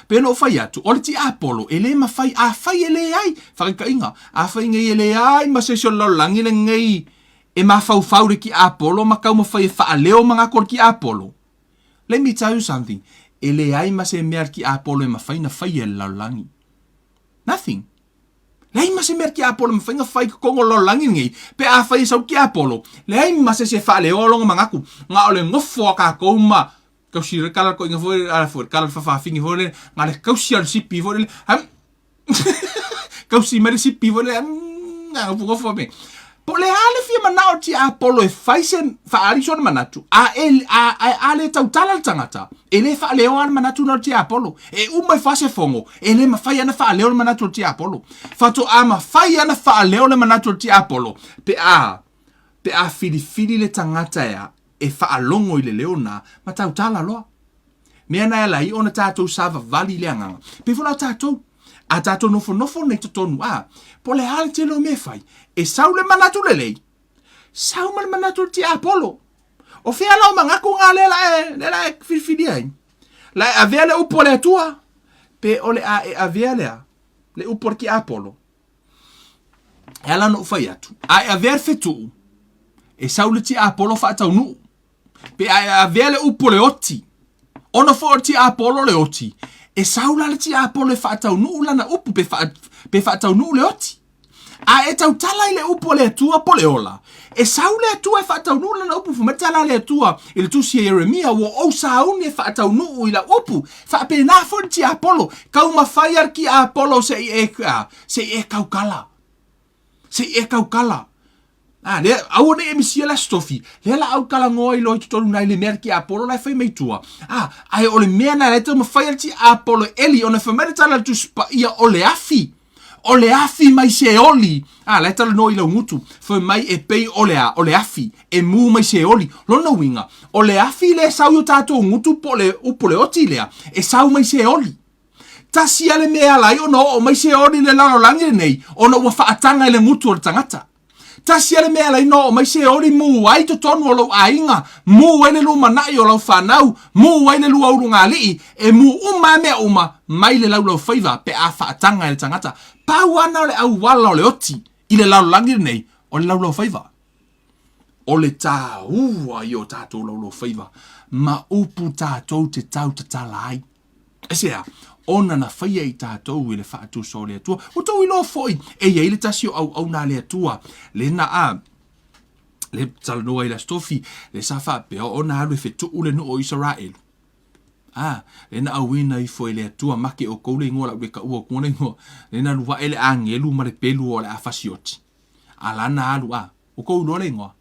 Peno whai atu. O le ti Apollo. E le mawhai. A whai e le ai. Whakaika inga. A whai ngai e le ai. Ma se sio laulangi le ngai. E ma whau ki Apollo. Ma kau ma whai e wha leo mga kor ki Apollo. Let me tell you something. E le ai ma se mea ki Apollo e ma whai na whai e laulangi. Nothing. Le ai ma se mea ki Apollo ma whai na whai kongo laulangi ngai. Pe a whai sau ki Apollo. Le ai ma se wha leo longa mga ku. Nga ole ngofo a ka kou ma. Kausi re kala ko inga fore. Ala fore. Kala whawhingi fore. Nga le kausi al sipi fore. Kausi mare sipi fore. Nga ngofo me. Po le hale fia manao ti Apollo e faisen fa arison manatu. A le tautala le tangata. E le fa leo an manatu no ti Apollo. E umai fase fongo. E le mafai ana fa leo le manatu ti Apollo. Fato a mafai ana fa leo le manatu ti Apollo. Pe a fili le tangata ya. E fa alongo i le leona. Ma tautala loa. Mea na la i ona tatou sava vali le anganga. Pe fona tatou. A tatou nofo nei totonu po le hale te lo me fai. E sau le manatu le lei. Sau man manatu ti Apollo. O fea lau mangaku ngā le la e whiwhiri ai. La e avea le upo le atua. Pe o le a e avea le a. Le upo ki Apollo. E ala no ufai atu. A e avea fetu. E sau le ti Apollo fa atau nu. Pe a e avea le upo le oti. Ono fo ti Apollo le oti. E saula le ti Apollo e whaatau nuu lana upu pe whaatau nuu le oti. A e tau tala i le upu le atua po le ola. E saule atua e whaatau nuu lana upu fumatala le atua i le tusi e Jeremia wo o sauni e whaatau nuu i la upu. Whaape na fo ti Apollo. Kau mawhai ar ki Apollo se i e kaukala. Se i e kaukala. Le au ne emisia la stofi. Le la au kala ngoi lo tolu nai le merki Apollo la fai meitua. Ai ole mea na le tamo fai ti Apollo eli ona famere tala tu spa ia ole afi. Ole afi mai se oli. Le tala no ilo ngutu. Foi mai e pei ole afi. E mu mai se oli. Lona winga. Ole afi le sau yo tato ngutu pole upole oti lea. E sau mai se oli. Tasi ale mea lai ono o mai se oli le lano langi nei. Ono wa faatanga ele ngutu o tangata. Tasi ale mea lai no mai se ori mu ai to tonu o lau ainga. Mu wene lu manai o lau whanau. Mu wene lu auru ngā lii. E mu mea mai le lau whaiva pe a whaatanga ele tangata. Pau ana o le au wala o le oti. I le lau langir nei o le lau whaiva. O le tā ua i o tātou lau whaiva. Ma upu tātou te tau te tala ai. Esea. Ona na whaia i tātou i le whaatu so le atua. O tau i lo foi. E ia i le tasi o au nā le atua. Le na le talanoa i la stofi. Le safa peo o na alu e whetu ule no o Israel. Le na awina i foi le atua. Make o koule ingoa la ule ka ua kuona ingoa. Le na lua ele angelu ma le pelu o le afasioti. Ala na alu o kou lua le ingoa.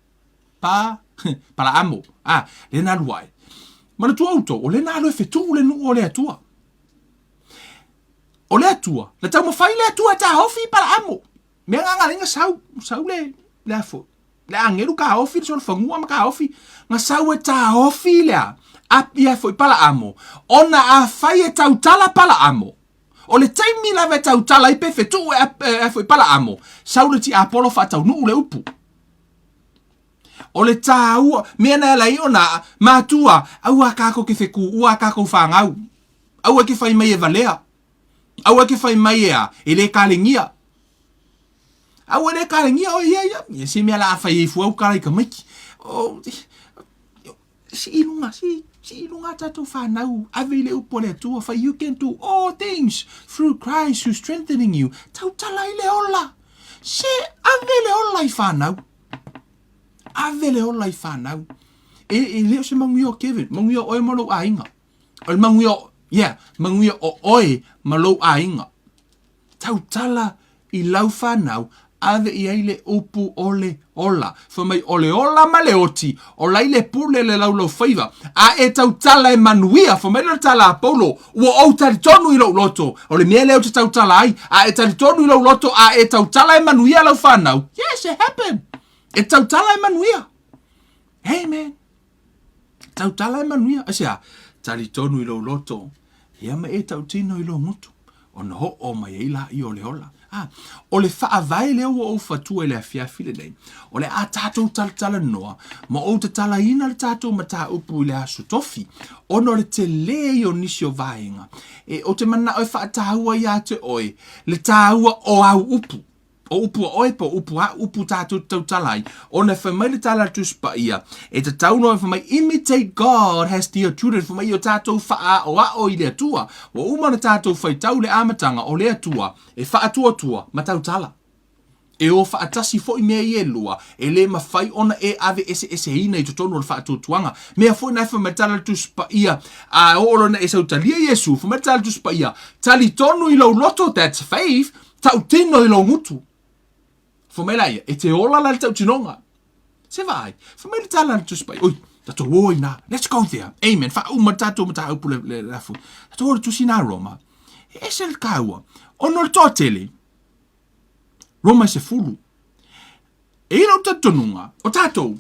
Pala amo. Le na lua e. Ma le tua auto. O le na alu e whetu ule no o le atua. O le atua. Le tau mawhai le atua ta hofi para amo. Mea ngā ringa sau le afo. Le angeru ka hofi, so le whangua ma ka hofi. Ngā sau e ta hofi lea. Api a foi pala amo. Ona a whai e tau tala pala amo. O le taimi lawe tau tala i pe whetu e foi pala amo. Sau le ti Apollo whatau nuu le upu. O le tā ua. Mea na lai ona mātua. Au a kako ke wheku. Ua kako whangau. Au a ke whai mai e valea. Au ke fai mai e le kalengia. Au le kalengia o ia. Se mea la fai e fuau kara i ka maiki. Si ilunga tatou whanau. Ave le upo le atua. For you can do all things through Christ who strengthening you. Tau tala i le ola. Se ave le ola i whanau. Ave le ola i whanau. E leo se mangi o Kevin. Mangi o oe malo a inga. O le mangi o manguia o oe malou a inga. Tau tala i lau whanau, ave i eile upu ole ola. Whamai ole ola ma le oti, o laile pule le lau whaiva. A e tau tala e manuia, whamai le tala a polo, ua au taritonu i lau loto. O le mea leo te tau tala ai, a e taritonu i lau loto, a e tau tala e manuia lau whanau. Yes, it happened. E tau tala e manuia. Hey man. Tau tala e manuia. Asia, taritonu i lau loto. Ia ma e tau tino i lo ngutu. O na ho o mai eila i o le hola. O le wha vai leo o fatua le afia file nei. O le a tātou tala noa. Ma o te tala ina le tātou ma tā upu i le asu tofi. O no le te le o nisi o vaenga. E o te mana o wha tāua i a te oe. Le tāua o au upu. O upu oe po upu tātou tau talai. O na whamai le tala tu spa ia. E te tau noa whamai imitate God has dear children. Whamai o tātou wha o a o i le atua. O umana tātou whai tau le amatanga o le atua. E wha atua tua ma tau tala. E o wha atasi fo i mea i e lua. E le ma whai ona e ave ese ina i totonu o le wha atua tuanga. Mea fo i nai whamai tala tu spa ia. A o na e sau talia Yesu. Whamai tala tu spa ia. Tali tonu i lau loto, that's faith. Tau tino i lau ngutu. Fa mai lai, e te ola la tau tinonga. Se vai, fa mai le tala le tuspai. Oi, tato oi na, let's go there. Amen. Fa uma tato mata upu le lafu. Tato ora tusina Roma. E se le kaua. Ono le tōtele. Roma se fulu. E ilo tatonunga. O tato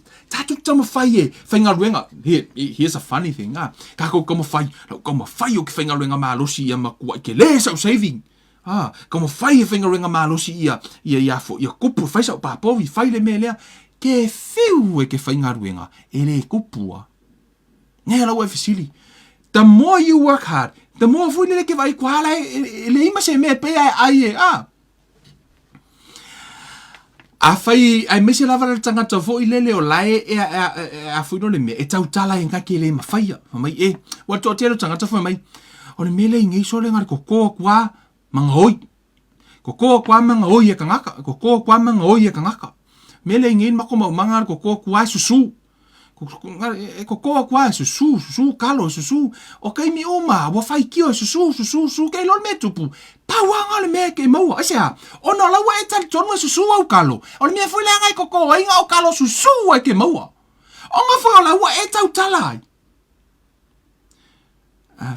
tama fai e whainga ruenga. Here's a funny thing. Kako kama fai o ke whainga ruenga maalosi ia makua. Ke le sau saving. Kama fai e whainga ruenga maalosi ia kupu. Fai sau papovi. Fai le me lea. Ke whiu e ke whainga ruenga. E le kupua. Nea lau e fisili. The more you work hard, the more fui le ke vai kuala le ima se me pe ai e a fai ai mese lava le tangata fo i lele o lae a fui no le me e tau tala e ngaki le mawhaia mai e wa to telo tangata fo mai o le mele ngai so le ngar ko kwa manga oi ko kwa manga oi e kangaka ko kwa manga oi e kangaka mele ngai mako manga ko kwa susu ko kwa susu kalo susu o kai mi uma wa fai kio susu kai lol metupu pawanga le me ke mau asia ona la wa etal tonu susu au kalo o le me foi la ngai ko inga o kalo susu e ke mau onga foi la wa etal talai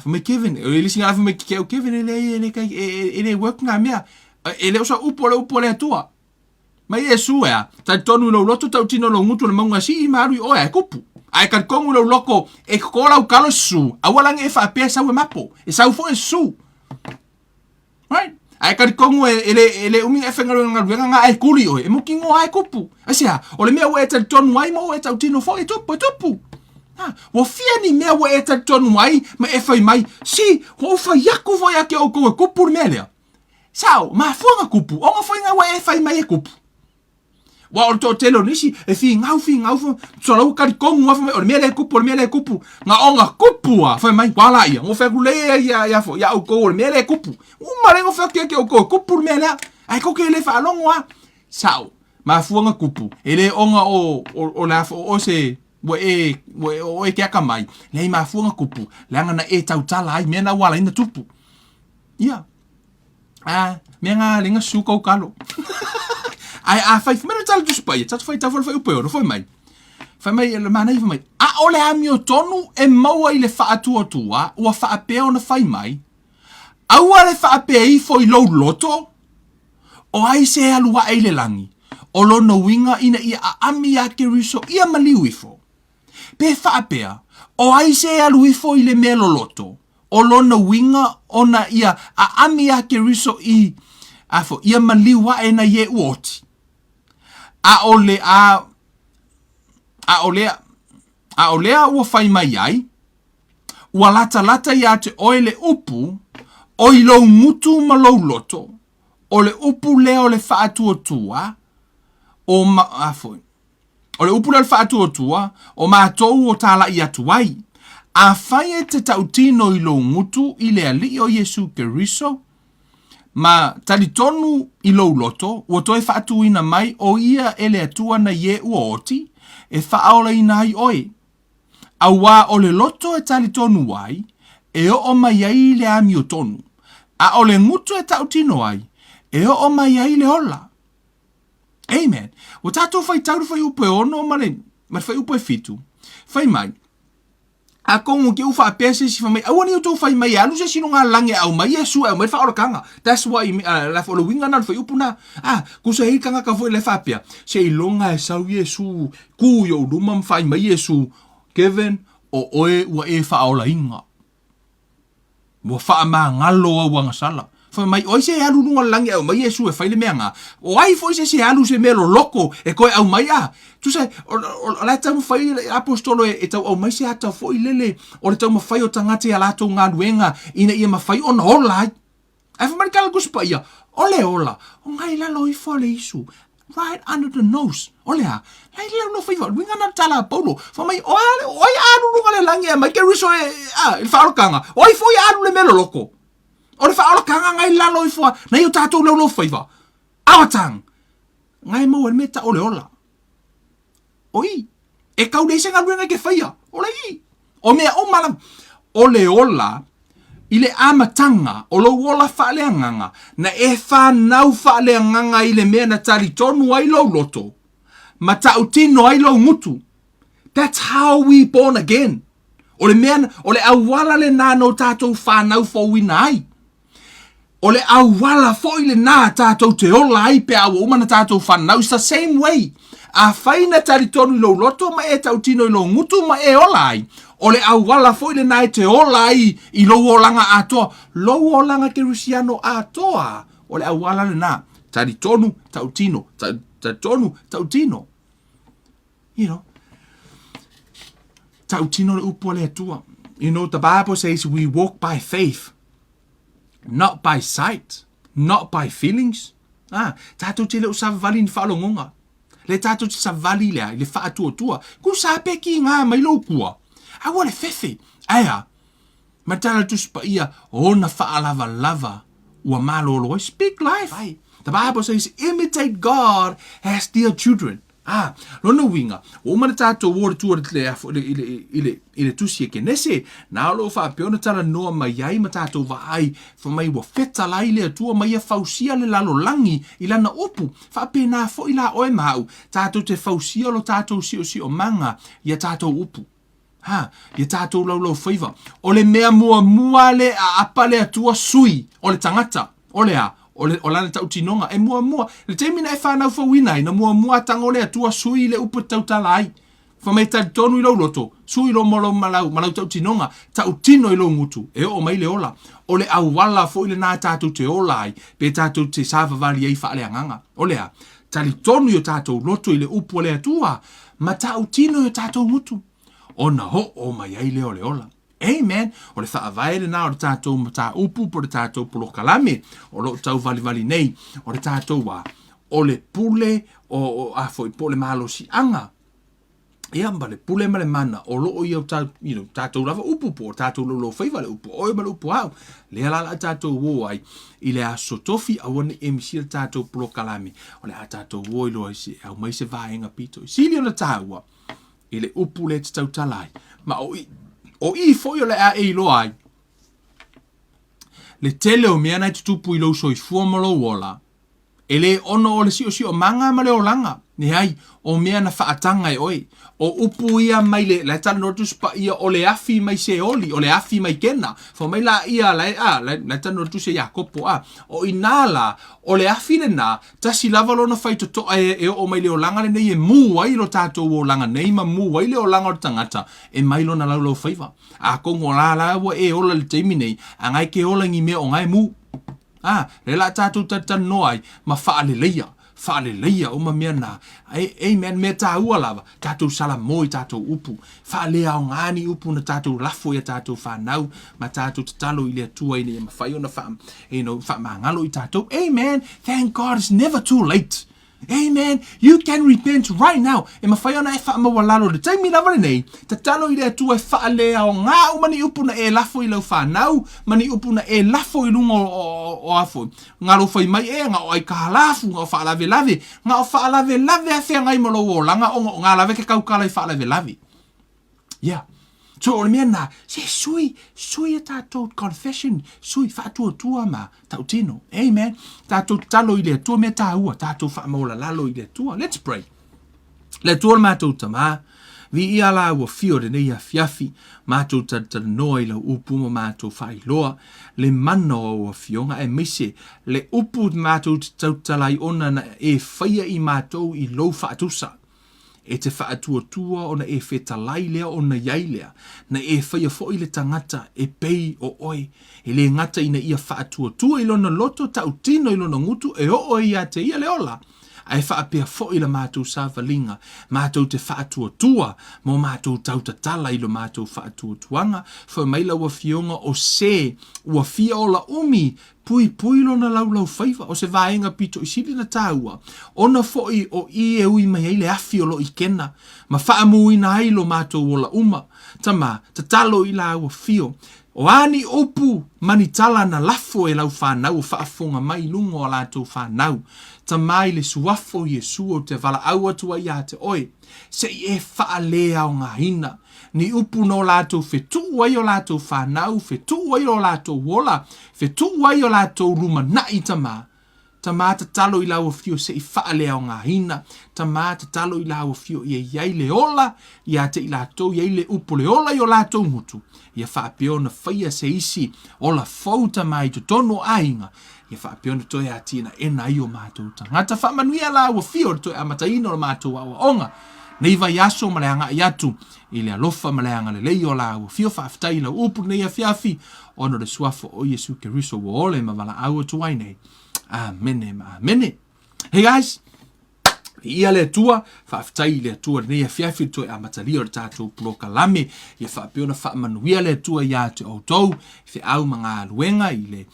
for me Kevin ele singa for me Kevin ele kai ele work na me ele usa upo le tua mai Yesu ea, tai tonu lo loto tau tino lo ngutu le maunga si i maru i oa e kupu. Ai kan kongu lo loko e kola u kalo su. Awalang e whaapea sau e mapo. E sau fo e su. Right? Ai kan kongu ele umi e whengaru nga e kuri oe. E muki ngo ai kupu. Asia, o le mea ue e tai tonu ai mo e tau tino fo e tupu. Wa fia ni mea ue e tai tonu ai ma e whai mai. Si, ho whai yaku fo yake o koe kupu mea lea. Sao, ma fuanga kupu. Onga fo inga ue e whai mai e kupu. Wa o to telo nisi e fi ngau so lau kari kongu wa o mele kupu nga onga kupua fa mai kwala ia mo fe kule ya fo ya o ko mele kupu u mare ngo fe ke o ko kupu mele ai ko ke le fa longwa sao ma fuanga kupu ele onga o la fo o se o e ke aka mai le ma fuanga kupu le nga na e tau tala ai mena wala ina tupu ia menga lenga suko kalo ai fai mera tala tu spai tatu fai tafol fai upeo fai mai le mana fai mai ole amio tonu e maua i le faatu tua ua faapeo na fai mai aua le faapea i foi lo loto o ai se alua ai le langi o lo no winga ina ia ami ake riso ia maliu ifo pe faapea o ai se alu ifo i le melo loto o lo no winga ona ia ami ake riso i afo ia maliu wa ena ye uoti a olea ua fai mai ai, ua lata ia te oile upu, o i lou ngutu ma lou loto, o le upu lea o le whaatua o le upu lea o le whaatua o mātou o tāla i atuai, a fai e te tautino i lou ngutu i le ali o Yesu Keriso, ma talitonu i lou loto, ua toi whaatuina mai o ia ele atua na ye uoti, e whaaola i nai oe. A wā o le loto e talitonu ai, e o mai ai le ami o tonu. A o le ngutu e tautino ai, e o mai ai le ola. Amen. Ua tātou whai tauru whai upe ono, ma whai upe fitu. Whai mai. A kongu ke ufa pese si famai awani uto fai mai alu se sino nga lange au mai Yesu au mai fa kanga that's why la fo winga na foi upuna ku se hi kanga ka foi le fapia se ilonga e sau Yesu ku yo duma fai mai Yesu Kevin o oe wa e fa ola inga mo fa ma ngalo wa ngasala fa mai oi se alu no lange au mai Yesu e fai le menga o ai foi se alu se melo loko e ko au mai tu sai o la tau fai apostolo e tau au mai se ata foi lele o le tau mafai o tangate a lato ngā luenga ina ia mafai o na ola ai fa marikala kuspaia ole ola o ngai lalo i fole isu right under the nose olea lai lalo fai wa luenga na tala paulo fa mai oi alu no le lange mai ke riso il faolkanga oi foi alu le melo loko o le faolkanga ngai lalo i fo na i tatou lalo fai wa awatang ngai mo el meta ole ola oi, e kau nei senga luenga ke whaia. Ole i. O mea o malam. O le ola, I le amatanga o lo wola whaaleanganga na e whanau whaaleanganga I le mea na tali tonu ai lo loto. Ma tautino ai lo ngutu. That's how we born again. O le mea, o le awala le nano tātou whanau fōwina ai. O le awala fo I le nā tātou te ola ai pe awa umana tātou whanau. It's the same way. A whaina tali tonu I lo loto ma e tautino I lo ngutu ma e ola ai. O le awala fo I le nai te ola I lo olanga atoa. Lo olanga ke rusiano atoa. O le awala le nā. Tali tonu, tautino. Tali tonu, tautino. You know. Tautino le upo le atua. You know, the Bible says we walk by faith. Not by sight. Not by feelings. Tātou te le usavali ni whaalongonga. Le tātou te savali lea, le whaatua. Ku sa peki ngā mai lo kua. Awa le fefe. Aya. Matala tu spa ia, ona whaalava. Ua malolo. Speak life. Aye. The Bible says, imitate God as dear children. Lona winga. O mana tātou wore tua le tusi e kenese. Nā lo whaapeona tala noa mai ai ma tātou waai. Whamai wa feta lai lea tua mai a fausia le lalo langi I lana opu. Whaape nā fo I la oe mau. Tātou te fausia lo tātou si o manga ia tātou upu. Ia tātou lau whaiva. O le mea mua le a apa le atua sui. O le tangata. O le a. O lana tautinonga. E mua. Le teimina e whanau whawinai. Na mua tango le atua sui le upu tautala ai. Whamai tonu I lo loto. Sui lo malau tautinonga. Tautino I lo ngutu. E o mai le ola. O le awala fo I le nā tātou te ola ai. Pe tātou te savavali ai whaaleanganga. O lea. Tali tonu I o tātou loto I le upu le atua. Ma tautino I o tātou ngutu. Ona ho o mai ai leo le ola. Amen. O le whaavae le nā o le tātou mata upu po le tātou polo kalame. O lo tau vali nei. O le tātou wa. O le pule o afo I po le malo si anga. Ia mba le pule ma le mana. O lo o iau tātou lava upu po. Tātou lo whaiva le upu. Oe ma le upu au. Le alala tātou wo ai. I le a sotofi a wane e misi le tātou polo kalame. O le a tātou wo I lo ai au mai se vaenga pito. Sili o le tāua. I le upu le te tautalai. Ma o I foi o le a e lo ai. Le tele o mea nai tutupu I lo so I fuamalo wola. E le ono o le si o manga ma le o langa. Ni hai, o mea na whaatanga I oi. O upu ia mai le tala notus pa ia o le afi mai se oli, o le afi mai kena. Fo mai la ia le tala notus e Jakopo a. O inala, o le afi le na, tasi lava lona fai to e o mai le o langa le nei e mu ai lo tātou o langa nei ma mu ai le o langa o tangata. E mai lona lau faiva. A kongo la wa e ola le teimi nei, a ngai ke ola ngi mea o ngai mu. Le la tātou tatan noai, ma whaale leia. Whaale leia o ma mea nā. Amen, mea tā ua lava. Tātou sala moi, tātou upu. Whaale au ngāni upu na tātou lafo ia tātou whanau. Ma tātou tatalo I lea tua ine. Ma whai ona whamangalo I tātou. Amen. Thank God it's never too late. Amen. You can repent right now. E ma whai ona e whamawalalo. Le taimi lava nei. Tatalo I lea tua e whaale au ngā umani upu na e lafo I lau whanau. Mani upu na e lafo I lungo o afo. Ngā lo whai mai e ngā o ai kahalafu. Ngā o whaalave lave. Ngā o whaalave lave a whea ngai malo o langa. O ngā lave ke kaukala I whaalave lave. Yeah. So o le mea nā, se sui e tātou confession, sui whaatua ma tautino. Amen. Tātou talo I lea tua mea tāua, tātou whaamaola lalo I lea tua. Let's pray. Le tua mātou tamā, vi ia la ua fio de nei a fiafi, mātou noa I lau upu ma mātou whailoa, le mana o a fionga e mise, le upu mātou tautalai ona na e whaia I mātou I lou whaatusa. E te whaatua ona e whetalai lea ona iai lea, na e whaia foi le tangata e pei o oi, e le ngata ina ia whaatua ilona loto tautino ilona ngutu e o oi ia te ia leola. Ai whaapea foi la mātou sāwalinga, mātou te whaatua, mo mātou tautatala ilo mātou whaatuatuanga, wha maila ua fionga o se, ua fia o la umi, pui lona lau whaiva, o se vaenga pito I sili na tāua, ona foi o I e ui mai eile afi o lo I kena, ma whaamuina ai lo mātou o la uma, tama, tatalo I la ua fio, o ani opu manitala na lafo e lau whanau, o whaafonga mai lungo o lātou whanau, ta mai le suafo Yesu o te wala aua tua ia te oe, se I e whaalea o ngā hina, ni upu no lato fetu wai o lato whanau, fetu wai o lato wola, fetu wai o lato ruma na i tama. Tama ta talo i lau fio se i whaale au ngā hina. Tama ta talo i lau fio i iai le ola, i a te i lato, i le upu le ola i o lato mutu. Ia whaapio na whaia se isi, ola fauta mai to tono ainga. Ia whaapio na toi a tina ena i o mātou tangata. Whaamanuia lau fio toi a mataina o mātou awa onga. Nei vai aso maleanga i atu, i le alofa maleanga le lei o lau fio whaafitai lau upu nei a fiafi, ono le suafo o Yesu Keriso wa ole ma wala au tuai nei. Amen, amen. Hey guys, ia le tua, whaafitai le tua nei a fiafi toi a matali o le tātou Pulokalame, ia whaapio na whaamanuia le tua ia te autou, i au mga luenga i le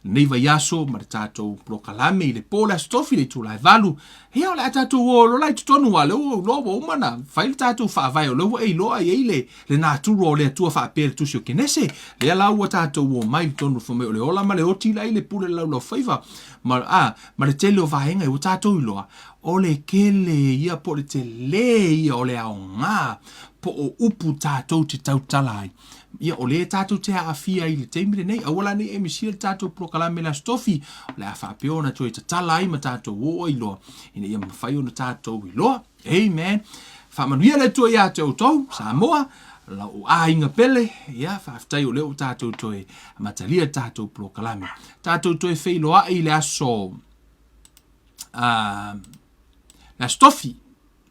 nei vai aso ma le tātou Pulokalame i le pola stofi le tūlai valu. Hea o le tātou o lo lai tutonu wa le o loa umana, whai le tātou whaavai o loa ei loa i le nāturo o le atua whaapere tusi o kenese, le lau o tātou o mai tonu whame o le ola ma le oti lai le pule lau lau whaiva, ma le tele o vahenga o tātou i loa, o le kele ia po le tele ia o le ao ngā, po o upu tātou te tautalai. Ia o le tātou te haafia i le teimire nei, awala nei e misia le tātou Pulokalame la stofi, le a whaapio na toi ta talai ma tātou o i loa, ina ia mawhai o na tātou i loa, amen. Whaamanuia le toi a te autou, Samoa, la o a inga pele, ia whaafitai o leo tātou toi, matalia tātou Pulokalame. Tātou toi whailoa i le aso, la stofi,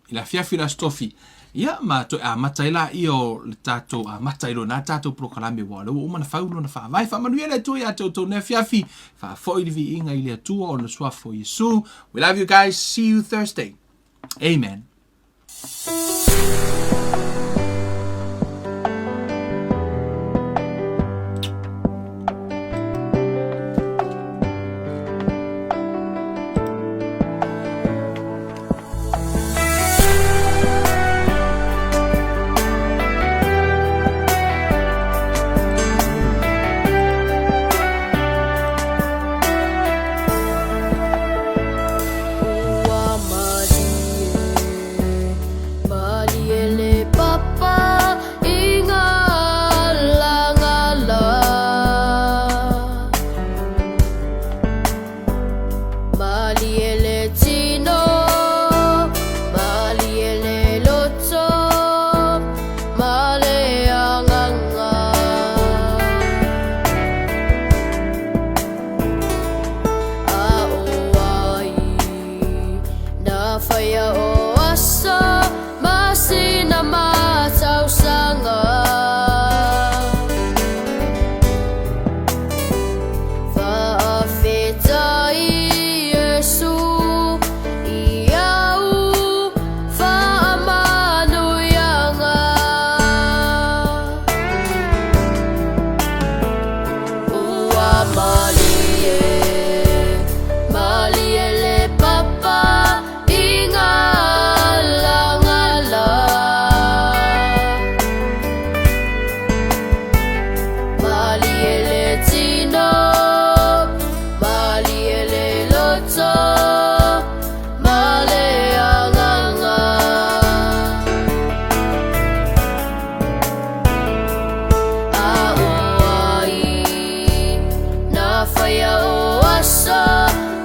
i la fiafi la stofi, ia ma to a mataila i o le tātou a matailo na tātou Pulokalame wa leo umana whauno na whaavai whamanuia le toi a tautou ne fiafi whaafoirivi inga i le atua o na suafo Yesu. We love you guys. See you Thursday. Amen.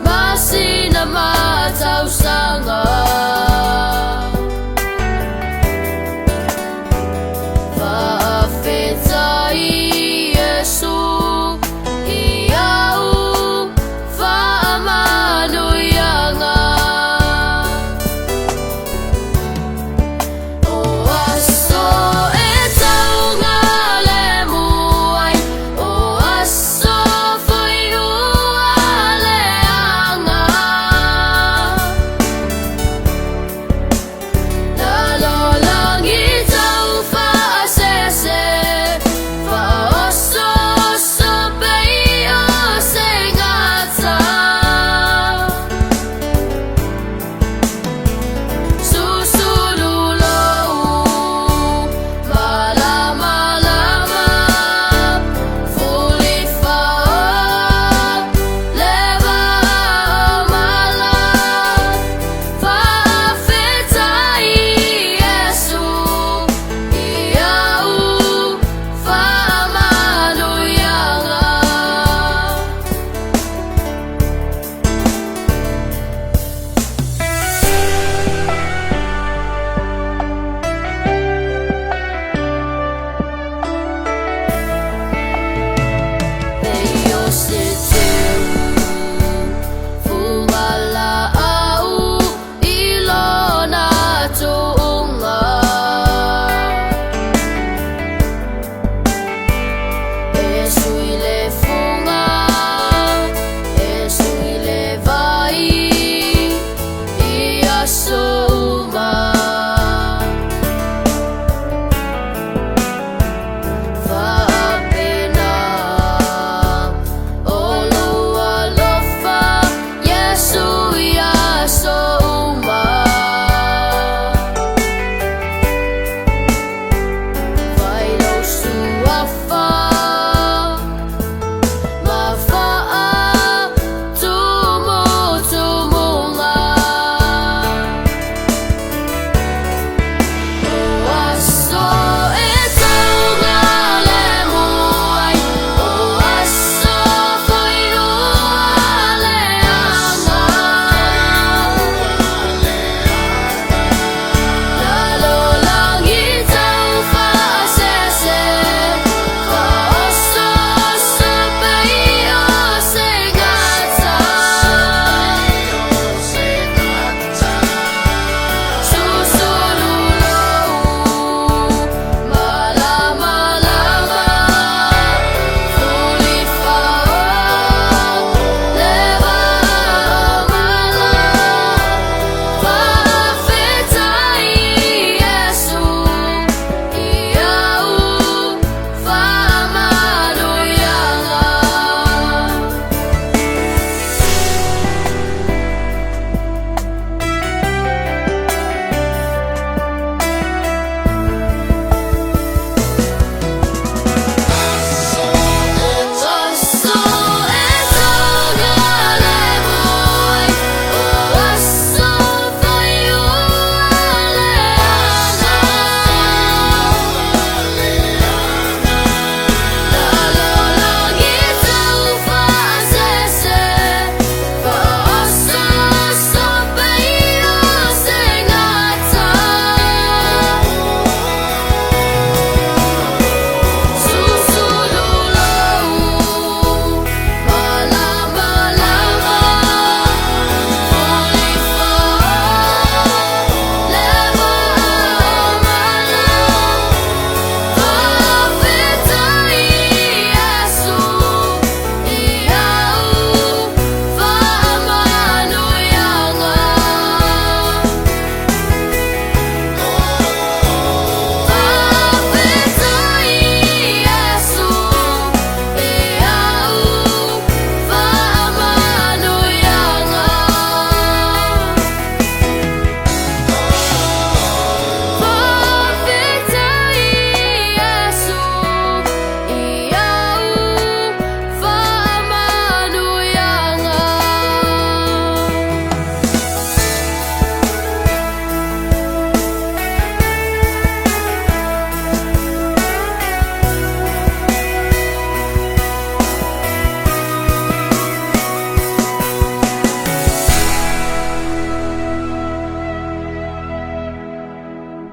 Masina matau sanga